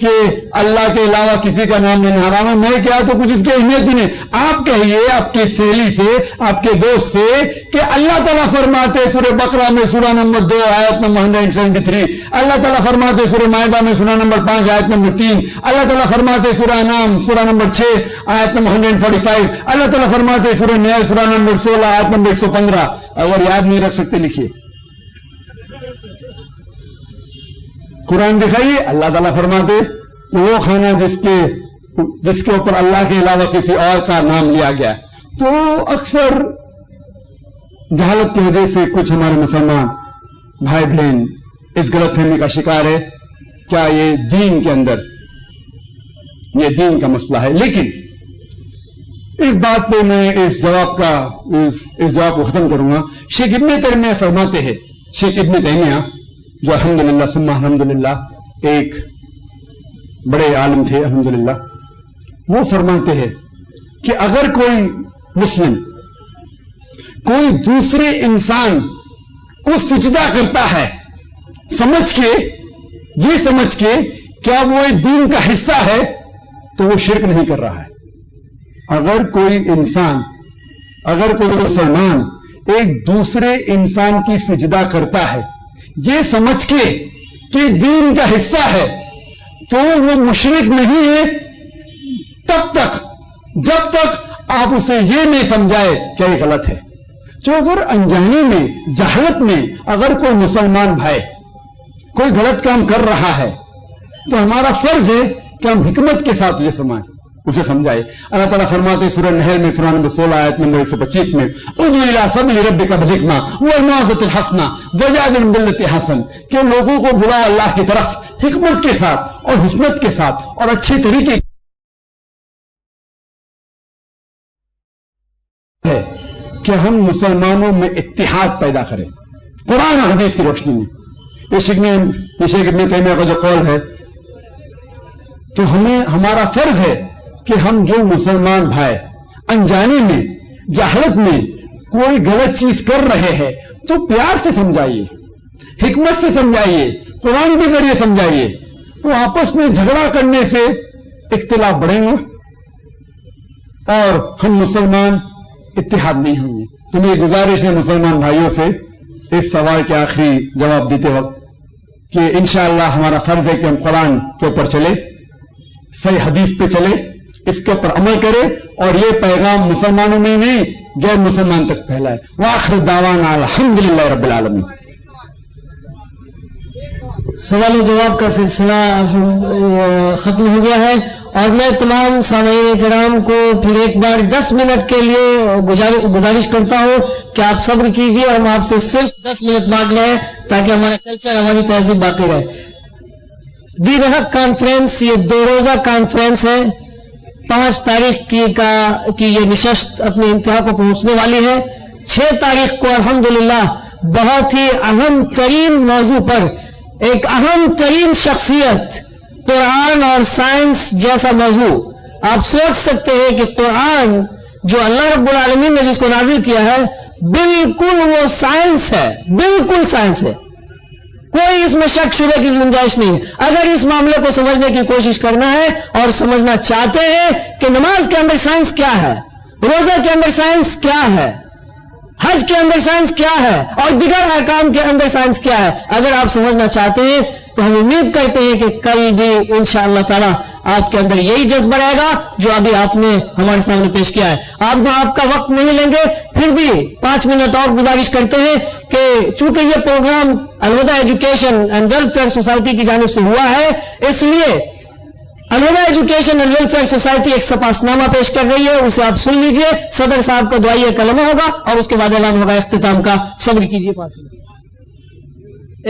کہ اللہ کے علاوہ کسی کا نام لینا حرام ہے، میں کیا تو کچھ اس کی اہمیت ہی نہیں. آپ کہیے آپ کی سہیلی سے، آپ کے دوست سے کہ اللہ تعالیٰ فرماتے سورہ بقرہ میں سورہ نمبر 2 آیت نمبر 173، اللہ تعالیٰ فرماتے سورہ مائدہ میں سورہ نمبر 5 آیت نمبر 3، اللہ تعالیٰ فرماتے سورہ انعام سورہ نمبر 6 آیت نمبر 145، اللہ تعالیٰ فرماتے سورہ نحل سورہ نمبر 16 آیت نمبر 115. اگر یاد نہیں رکھ سکتے لکھیے. قرآن دکھائیے. اللہ تعالیٰ فرماتے وہ کھانا جس کے اوپر اللہ کے علاوہ کسی اور کا نام لیا گیا. تو اکثر جہالت کی وجہ سے کچھ ہمارے مسلمان بھائی بہن اس غلط فہمی کا شکار ہے. کیا یہ دین کے اندر یہ دین کا مسئلہ ہے؟ لیکن اس بات پہ میں اس جواب کو ختم کروں گا. شیخ ابن تیمیہ فرماتے ہیں، شیخ ابن تیمیہ جو الحمدللہ ثم الحمدللہ ایک بڑے عالم تھے الحمدللہ، وہ فرماتے ہیں کہ اگر کوئی مسلم کوئی دوسرے انسان کو سجدہ کرتا ہے سمجھ کے کیا وہ دین کا حصہ ہے تو وہ شرک نہیں کر رہا ہے. اگر کوئی مسلمان ایک دوسرے انسان کی سجدہ کرتا ہے یہ سمجھ کے کہ دین کا حصہ ہے تو وہ مشرک نہیں ہے جب تک آپ اسے یہ نہیں سمجھائے کہ یہ غلط ہے. جو اگر انجانی میں جہالت میں اگر کوئی مسلمان بھائی کوئی غلط کام کر رہا ہے تو ہمارا فرض ہے کہ ہم حکمت کے ساتھ اسے سمجھائے. اللہ تعالیٰ فرماتے سورہ نحل میں سورہ نمبر 16 آیت نمبر 125 میں ادعو الی سبیل ربک بالحکمہ والموعظۃ الحسنہ وجادلہم بالتی حسن، کہ لوگوں کو بلاؤ اللہ کی طرف حکمت کے ساتھ اور حسنت کے ساتھ اور اچھے طریقے ہے کہ ہم مسلمانوں میں اتحاد پیدا کریں قرآن اور حدیث کی روشنی میں. یہ شیخ ابن تیمیہ کا جو قول ہے تو ہمارا فرض ہے کہ ہم جو مسلمان بھائی انجانے میں جہالت میں کوئی غلط چیز کر رہے ہیں تو پیار سے سمجھائیے، حکمت سے سمجھائیے، قرآن کے ذریعے سمجھائیے. وہ آپس میں جھگڑا کرنے سے اختلاف بڑھیں گے اور ہم مسلمان اتحاد نہیں ہوں گے. تو میری گزارش ہے مسلمان بھائیوں سے اس سوال کے آخری جواب دیتے وقت کہ انشاءاللہ ہمارا فرض ہے کہ ہم قرآن کے اوپر چلے، صحیح حدیث پہ چلے، اس کے اوپر عمل کرے اور یہ پیغام مسلمانوں میں نہیں غیر مسلمان تک پھیلائے. وآخر دعوانا الحمدللہ رب العالمین. سوال و جواب کا سلسلہ ختم ہو گیا ہے اور میں تمام سامعین کرام کو پھر ایک بار 10 منٹ کے لیے گزارش کرتا ہوں کہ آپ صبر کیجیے اور ہم آپ سے صرف 10 منٹ مانگ رہے ہیں تاکہ ہمارا کلچر ہماری تہذیب باقی رہے. دین حق کانفرنس یہ 2 روزہ کانفرنس ہے. 5 تاریخ کی یہ نشست اپنے انتہا کو پہنچنے والی ہے. 6 تاریخ کو الحمدللہ بہت ہی اہم ترین موضوع پر ایک اہم ترین شخصیت، قرآن اور سائنس جیسا موضوع. آپ سوچ سکتے ہیں کہ قرآن جو اللہ رب العالمین نے جس کو نازل کیا ہے بالکل وہ سائنس ہے، بالکل سائنس ہے، کوئی اس میں شک شبہ کی گنجائش نہیں. اگر اس معاملے کو سمجھنے کی کوشش کرنا ہے اور سمجھنا چاہتے ہیں کہ نماز کے اندر سائنس کیا ہے، روزہ کے اندر سائنس کیا ہے، حج کے اندر سائنس کیا ہے اور دیگر احکام کے اندر سائنس کیا ہے، اگر آپ سمجھنا چاہتے ہیں تو ہم امید کرتے ہیں کہ کل بھی انشاءاللہ تعالی آپ کے اندر یہی جذبہ رہے گا جو ابھی آپ نے ہمارے سامنے پیش کیا ہے. آپ کا وقت نہیں لیں گے، پھر بھی 5 منٹ اور گزارش کرتے ہیں کہ چونکہ یہ پروگرام الوداع ایجوکیشن اینڈ ویلفیئر سوسائٹی کی جانب سے ہوا ہے، اس لیے الوداع ایجوکیشن اینڈ ویلفیئر سوسائٹی ایک سپاسنامہ پیش کر رہی ہے، اسے آپ سن لیجئے. صدر صاحب کا دعائیہ کلمہ ہوگا اور اس کے بعد اعلان ہوگا اختتام کا. صبر کیجئے 5 منٹ.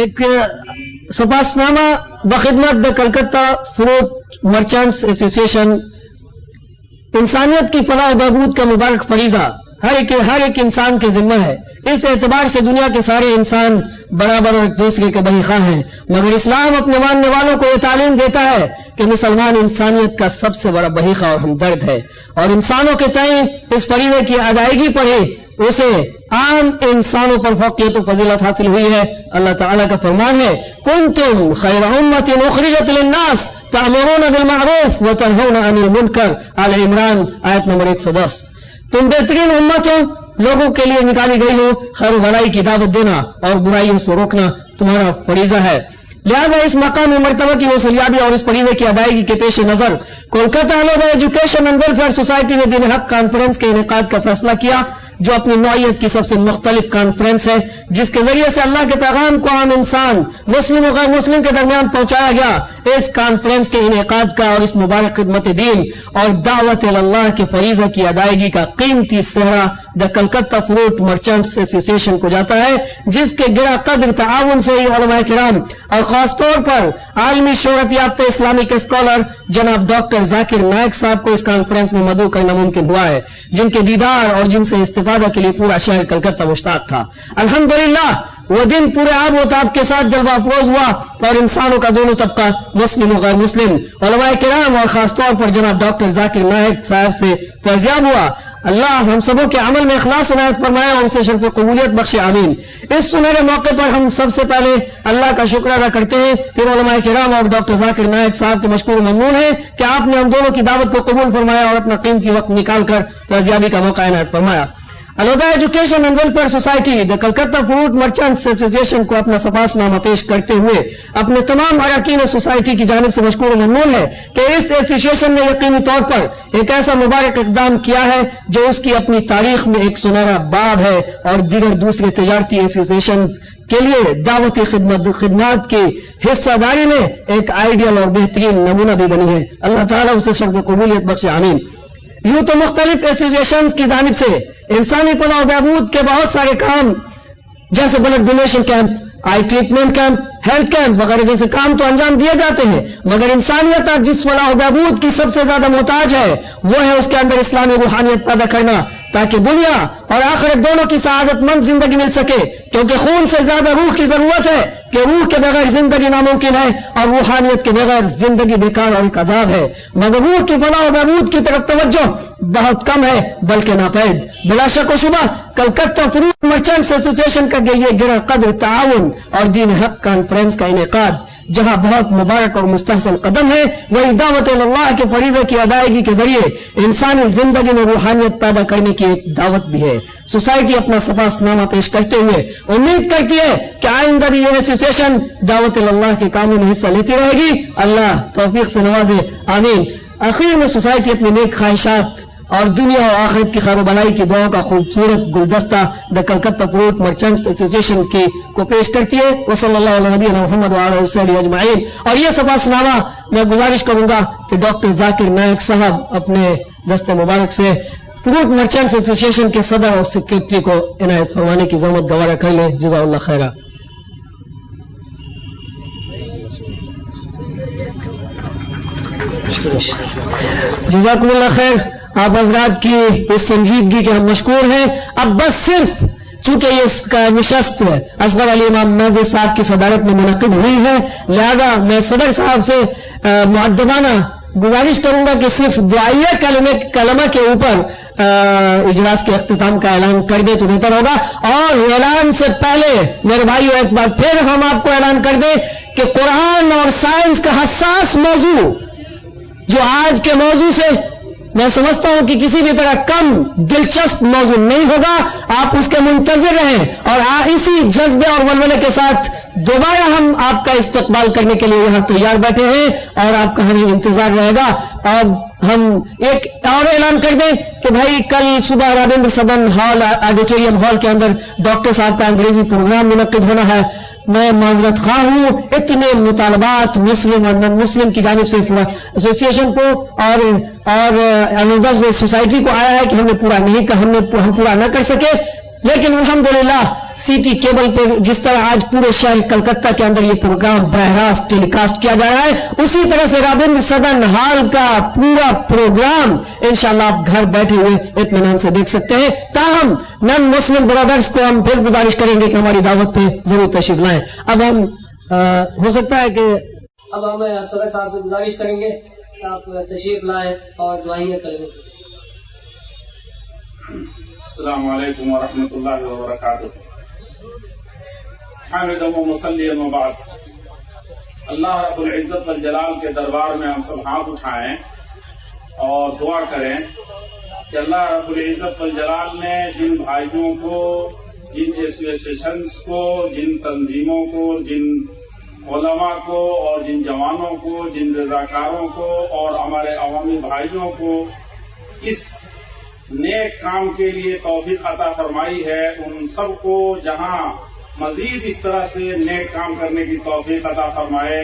ایک سپاسنامہ بخدمت دا کلکتہ فروٹ مرچنٹس ایسوسی ایشن. انسانیت کی فلاح و بہبود کا مبارک فریضہ ہر ایک انسان کے ذمہ ہے. اس اعتبار سے دنیا کے سارے انسان برابر اور ایک دوسرے کے بہی خواہ ہیں، مگر اسلام اپنے ماننے والوں کو یہ تعلیم دیتا ہے کہ مسلمان انسانیت کا سب سے بڑا بہی خواہ اور ہمدرد ہے، اور انسانوں کے تئیں اس فریضے کی ادائیگی پر ہی اسے عام انسانوں پر فوقیت و فضیلت حاصل ہوئی ہے. اللہ تعالیٰ کا فرمان ہے کنتم خیر امت اخرجت للناس تأمرون بالمعروف وتنہون عن المنکر. آل عمران آیت نمبر 110. تم بہترین امت ہو, لوگوں کے لیے نکالی گئی ہو, خیر و بھلائی کی دعوت دینا اور برائیوں سے روکنا تمہارا فریضہ ہے. لہذا اس مقام مرتبہ کی حصولیابی اور اس فریضے کی ادائیگی کے پیش نظر Kolkata Alwah education and welfare society نے دین حق کانفرنس کے انعقاد کا فیصلہ کیا, جو اپنی نوعیت کی سب سے مختلف کانفرنس ہے, جس کے ذریعے سے اللہ کے پیغام کو عام انسان مسلم و غیر مسلم کے درمیان پہنچایا گیا. اس کانفرنس کے انعقاد کا اور اس مبارک خدمت دین اور دعوت اللہ کے فریضہ کی ادائیگی کا قیمتی صحرا دا Calcutta fruit merchants association کو جاتا ہے, جس کے گرا قدر تعاون سے ہی علماء کرام اور خاص طور پر عالمی شہرت یافتہ اسلامک اسکالر جناب ڈاکٹر ذاکر نائک صاحب کو اس کانفرنس میں مدعو کرنا ممکن ہوا ہے, جن کے دیدار اور جن سے استفادہ کے لیے پورا شہر کلکتہ مشتاق تھا. الحمدللہ وہ دن پورے آب و تاب کے ساتھ جلوہ افروز ہوا اور انسانوں کا دونوں طبقہ مسلم و غیر مسلم, علماء کرام اور خاص طور پر جناب ڈاکٹر ذاکر نائک صاحب سے فیضیاب ہوا. اللہ ہم سبوں کے عمل میں اخلاص عنایت فرمائے اور اسے شرف و قبولیت بخشے, آمین. اس سنہرے موقع پر ہم سب سے پہلے اللہ کا شکر ادا کرتے ہیں, پھر علماء کرام اور ڈاکٹر ذاکر نائک صاحب کے مشکور و ممنون ہیں کہ آپ نے ہم دونوں کی دعوت کو قبول فرمایا اور اپنا قیمتی وقت نکال کر فیضیابی کا موقع عنایت فرمایا. Alwah education and welfare society the Calcutta fruit merchants association کو اپنا سپاس نامہ پیش کرتے ہوئے اپنے تمام اراکین سوسائٹی کی جانب سے مشکور و ممنون ہے کہ اس ایسوسی ایشن نے یقینی طور پر ایک ایسا مبارک اقدام کیا ہے جو اس کی اپنی تاریخ میں ایک سنہرا باب ہے اور دیگر دوسرے تجارتی ایسوسی ایشنز کے لیے دعوتی خدمات کی حصہ داری میں ایک آئیڈیل اور بہترین نمونہ بھی بنی ہے. اللہ تعالیٰ اسے شرف و قبولیت بخشے, آمین. یوں تو مختلف ایسوسی ایشنز کی جانب سے انسانی فلاح و بہبود کے بہت سارے کام جیسے بلڈ ڈونیشن کیمپ, آئی ٹریٹمنٹ کیمپ, ہیلتھ کیمپ وغیرہ جیسے کام تو انجام دیے جاتے ہیں, مگر انسانیت جس فلاح و بہبود کی سب سے زیادہ محتاج ہے وہ ہے اس کے اندر اسلامی روحانیت پیدا کرنا, تاکہ دنیا اور آخرت دونوں کی سعادت مند زندگی مل سکے. کیونکہ خون سے زیادہ روح کی ضرورت ہے کہ روح کے بغیر زندگی ناممکن ہے اور روحانیت کے بغیر زندگی بیکار اور ایک عذاب ہے. مگر روح کی فلاح و بہبود کی طرف توجہ بہت کم ہے بلکہ ناپید. بلا شک و شبہ کلکتہ فروٹ مرچنٹس ایسوسی ایشن کا یہ گرا قدر تعاون اور دین حق کانفرنس کا انعقاد جہاں بہت مبارک اور مستحسن قدم ہے, وہی دعوت اللہ کے فریضے کی ادائیگی کے ذریعے انسانی زندگی میں روحانیت پیدا کرنے کی ایک دعوت بھی ہے. سوسائٹی اپنا سپاس نامہ پیش کرتے ہوئے امید کرتی ہے کہ آئندہ بھی یہ ایسوسی ایشن دعوت اللہ کے کاموں میں حصہ لیتی رہے گی. اللہ توفیق سے نوازے, آمین. آخر میں سوسائٹی اپنی نیک خواہشات اور دنیا اور آخرت کی خیر و بلائی کی دعاؤں کا خوبصورت گلدستہ دا Calcutta fruit merchants association کو پیش کرتی ہے. وصلی اللہ علیہ نبی محمد وعلیہ وسلم اجمعین. اور یہ سپاس نامہ میں گزارش کروں گا کہ ڈاکٹر ذاکر نائک صاحب اپنے دست مبارک سے فروٹ مرچنٹس ایسوسی ایشن کے صدر اور سیکرٹری کو عنایت فرمانے کی زحمت گوارا کر لیں. جزا اللہ خیرہ. جزاکم اللہ خیر. آپ حضرات کی اس سنجیدگی کے ہم مشکور ہیں. اب بس صرف چونکہ یہ نشست اصغر علی امام مہدی صاحب کی صدارت میں منعقد ہوئی ہے, لہذا میں صدر صاحب سے مؤدبانہ گزارش کروں گا کہ صرف دعائیہ کلمہ کے اوپر اجلاس کے اختتام کا اعلان کر دے تو بہتر ہوگا. اور اعلان سے پہلے میرے بھائیو ایک بار پھر ہم آپ کو اعلان کر دیں کہ قرآن اور سائنس کا حساس موضوع جو آج کے موضوع سے میں سمجھتا ہوں کہ کسی بھی طرح کم دلچسپ موضوع نہیں ہوگا. آپ اس کے منتظر رہیں اور اسی جذبے اور ولولے کے ساتھ دوبارہ ہم آپ کا استقبال کرنے کے لیے یہاں تیار بیٹھے ہیں اور آپ کا ہمیں انتظار رہے گا. اور ہم ایک اور اعلان کر دیں کہ بھائی کل صبح Rabindra Sadan hall auditorium hall کے اندر ڈاکٹر صاحب کا انگریزی پروگرام منعقد ہونا ہے. میں معذرت خواہ ہوں, اتنے مطالبات مسلم اور نان مسلم کی جانب سے ایسوسی ایشن کو اور سوسائٹی کو آیا ہے کہ ہم نے پورا نہیں کہا, ہم پورا نہ کر سکے. لیکن الحمدللہ سی ٹی کیبل پہ جس طرح آج پورے شہر کلکتہ کے اندر یہ پروگرام براہ راست ٹیلی کاسٹ کیا جا رہا ہے, اسی طرح سے رابندر سدن ہال کا پورا پروگرام انشاءاللہ آپ گھر بیٹھے ہوئے اطمینان سے دیکھ سکتے ہیں. تاہم نان مسلم برادرز کو ہم پھر گزارش کریں گے کہ ہماری دعوت پہ ضرور تشریف لائیں. اب ہم ہو سکتا ہے کہ اب ہم صدر صاحب سے گزارش کریں گے کہ آپ تشریف لائیں اور دعائیں کریں. السلام علیکم ورحمۃ اللہ وبرکاتہ. حامدا و مصلیا و بعد. اللہ رب العزت والجلال کے دربار میں ہم سب ہاتھ اٹھائیں اور دعا کریں کہ اللہ رب العزت والجلال نے جن بھائیوں کو، جن ایسوسیشنز کو، جن تنظیموں کو، جن علماء کو اور جن جوانوں کو، جن رضاکاروں کو اور ہمارے عوامی بھائیوں کو اس نیک کام کے لیے توفیق عطا فرمائی ہے، ان سب کو جہاں مزید اس طرح سے نیک کام کرنے کی توفیق عطا فرمائے،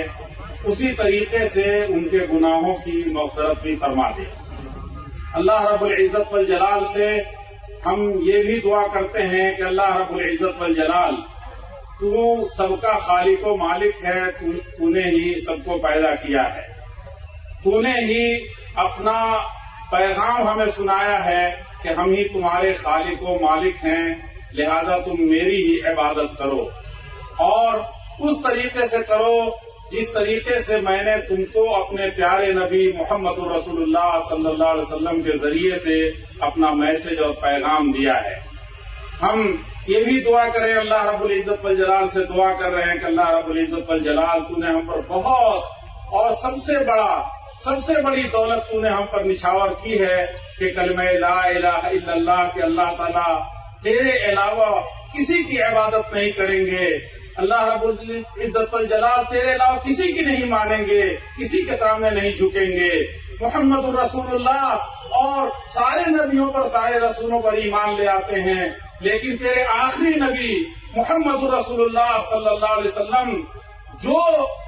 اسی طریقے سے ان کے گناہوں کی مغفرت بھی فرما دے. اللہ رب العزت والجلال سے ہم یہ بھی دعا کرتے ہیں کہ اللہ رب العزت والجلال تو سب کا خالق و مالک ہے، تو نے ہی سب کو پیدا کیا ہے، تو نے ہی اپنا پیغام ہمیں سنایا ہے کہ ہم ہی تمہارے خالق و مالک ہیں، لہذا تم میری ہی عبادت کرو اور اس طریقے سے کرو جس طریقے سے میں نے تم کو اپنے پیارے نبی محمد رسول اللہ صلی اللہ علیہ وسلم کے ذریعے سے اپنا میسج اور پیغام دیا ہے. ہم یہ بھی دعا کریں، اللہ رب العزت والجلال سے دعا کر رہے ہیں کہ اللہ رب العزت والجلال تو نے ہم پر بہت اور سب سے بڑی دولت تو نے ہم پر نچھاور کی ہے کہ کلمہ لا الہ الا اللہ کہ اللہ تعالیٰ تیرے علاوہ کسی کی عبادت نہیں کریں گے. اللہ رب العزت والجلال تیرے علاوہ کسی کی نہیں مانیں گے، کسی کے سامنے نہیں جھکیں گے. محمد الرسول اللہ اور سارے نبیوں پر، سارے رسولوں پر ایمان لے آتے ہیں، لیکن تیرے آخری نبی محمد الرسول اللہ صلی اللہ علیہ وسلم جو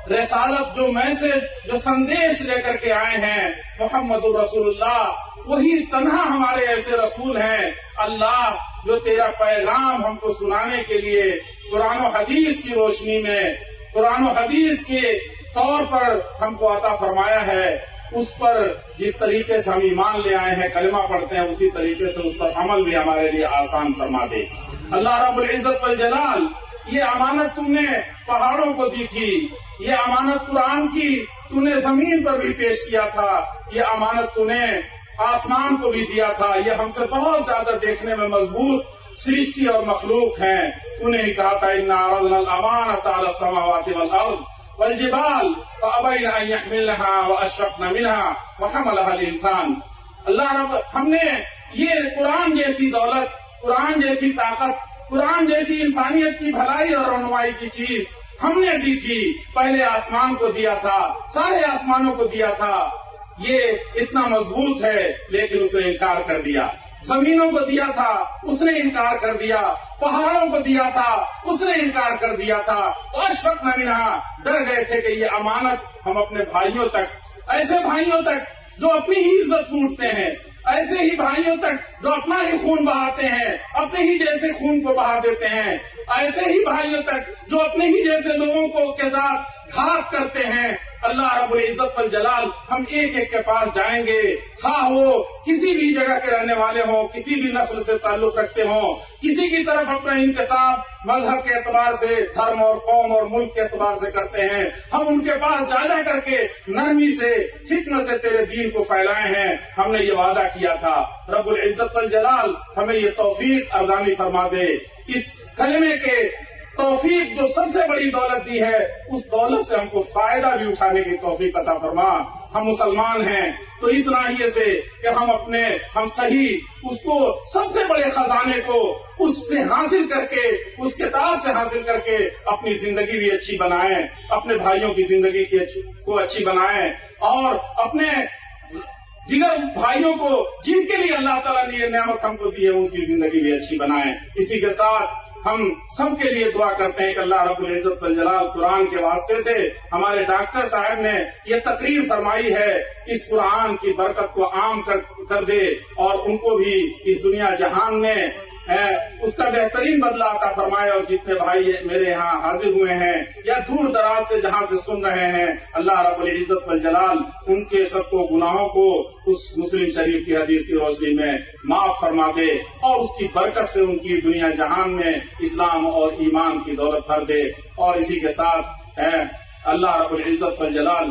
رسالت، جو میسج، جو سندیش لے کر کے آئے ہیں، محمد الرسول اللہ وہی تنہا ہمارے ایسے رسول ہیں اللہ جو تیرا پیغام ہم کو سنانے کے لیے قرآن و حدیث کی روشنی میں، قرآن و حدیث کے طور پر ہم کو عطا فرمایا ہے. اس پر جس طریقے سے ہم ایمان لے آئے ہیں، کلمہ پڑھتے ہیں، اسی طریقے سے اس پر عمل بھی ہمارے لیے آسان فرما دے. اللہ رب العزت والجلال یہ امانت تم نے پہاڑوں کو دی تھی، یہ امانت قرآن کی تو نے زمین پر بھی پیش کیا تھا، یہ امانت تو نے آسمان کو بھی دیا تھا. یہ ہم سے بہت زیادہ دیکھنے میں مضبوط سرشٹی اور مخلوق ہیں. تو نے کہا تھا انا عرضنا الامانۃ علی السماوات والارض والجبال فابین ان یحملنها واشفقن منها وحملها الانسان. اللہ رب ہم نے یہ قرآن جیسی دولت، قرآن جیسی طاقت، قرآن جیسی انسانیت کی بھلائی اور رہنمائی کی چیز ہم نے دی تھی. پہلے آسمان کو دیا تھا، سارے آسمانوں کو دیا تھا. یہ اتنا مضبوط ہے لیکن اس نے انکار کر دیا. زمینوں کو دیا تھا، اس نے انکار کر دیا. پہاڑوں کو دیا تھا، اس نے انکار کر دیا تھا. اور شک نہ ملا، ڈر گئے تھے کہ یہ امانت ہم اپنے بھائیوں تک، ایسے بھائیوں تک جو اپنی ہی عزت لوٹتے ہیں، ایسے ہی بھائیوں تک جو اپنا ہی خون بہاتے ہیں، اپنے ہی جیسے خون کو بہا دیتے ہیں، ایسے ہی بھائیوں تک جو اپنے ہی جیسے لوگوں کو کے ساتھ گھات کرتے ہیں. اللہ رب العزت والجلال ہم ایک ایک کے پاس جائیں گے، خواہ وہ کسی بھی جگہ کے رہنے والے ہوں، کسی بھی نسل سے تعلق رکھتے ہوں، کسی کی طرف اپنا انتساب مذہب کے اعتبار سے، دھرم اور قوم اور ملک کے اعتبار سے کرتے ہیں. ہم ان کے پاس جا کر کے نرمی سے، حکمت سے تیرے دین کو پھیلائے ہیں. ہم نے یہ وعدہ کیا تھا. رب العزت والجلال ہمیں یہ توفیق ارزانی فرما دے. اس کلمے کے توفیق جو سب سے بڑی دولت دی ہے، اس دولت سے ہم کو فائدہ بھی اٹھانے کی توفیق عطا فرما. ہم مسلمان ہیں تو اس ناحیے سے کہ ہم صحیح اس کو سب سے بڑے خزانے کو اس سے حاصل کر کے، اس کتاب سے حاصل کر کے اپنی زندگی بھی اچھی بنائیں، اپنے بھائیوں کی زندگی کو اچھی بنائیں اور اپنے دیگر بھائیوں کو جن کے لیے اللہ تعالیٰ نے یہ نعمت ہم کو دی ہے ان کی زندگی بھی اچھی بنائیں. اسی کے ساتھ ہم سب کے لیے دعا کرتے ہیں کہ اللہ رب العزت والجلال قرآن کے واسطے سے ہمارے ڈاکٹر صاحب نے یہ تقریر فرمائی ہے، اس قرآن کی برکت کو عام کر دے اور ان کو بھی اس دنیا جہان میں اس کا بہترین بدلہ عطا فرمائے. اور جتنے بھائی میرے یہاں حاضر ہوئے ہیں یا دور دراز سے جہاں سے سن رہے ہیں، اللہ رب العزت والجلال ان کے سب کو گناہوں کو اس مسلم شریف کی حدیث کی روشنی میں معاف فرما دے اور اس کی برکت سے ان کی دنیا جہان میں اسلام اور ایمان کی دولت بھر دے. اور اسی کے ساتھ اللہ رب العزت والجلال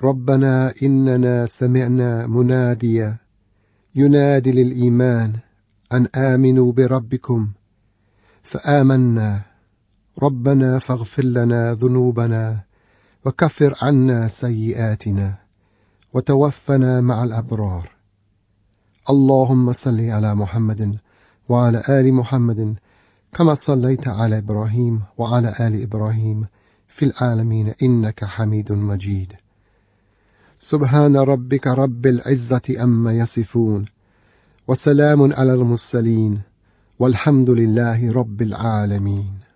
ربنا إننا سمعنا مناديا ينادي للإيمان أن آمنوا بربكم فآمنا ربنا فاغفر لنا ذنوبنا وكفر عنا سيئاتنا وتوفنا مع الأبرار. اللهم صل على محمد وعلى آل محمد كما صليت على إبراهيم وعلى آل إبراهيم في العالمين إنك حميد مجيد. سبحان ربك رب العزة أما يصفون وسلام على المرسلين والحمد لله رب العالمين.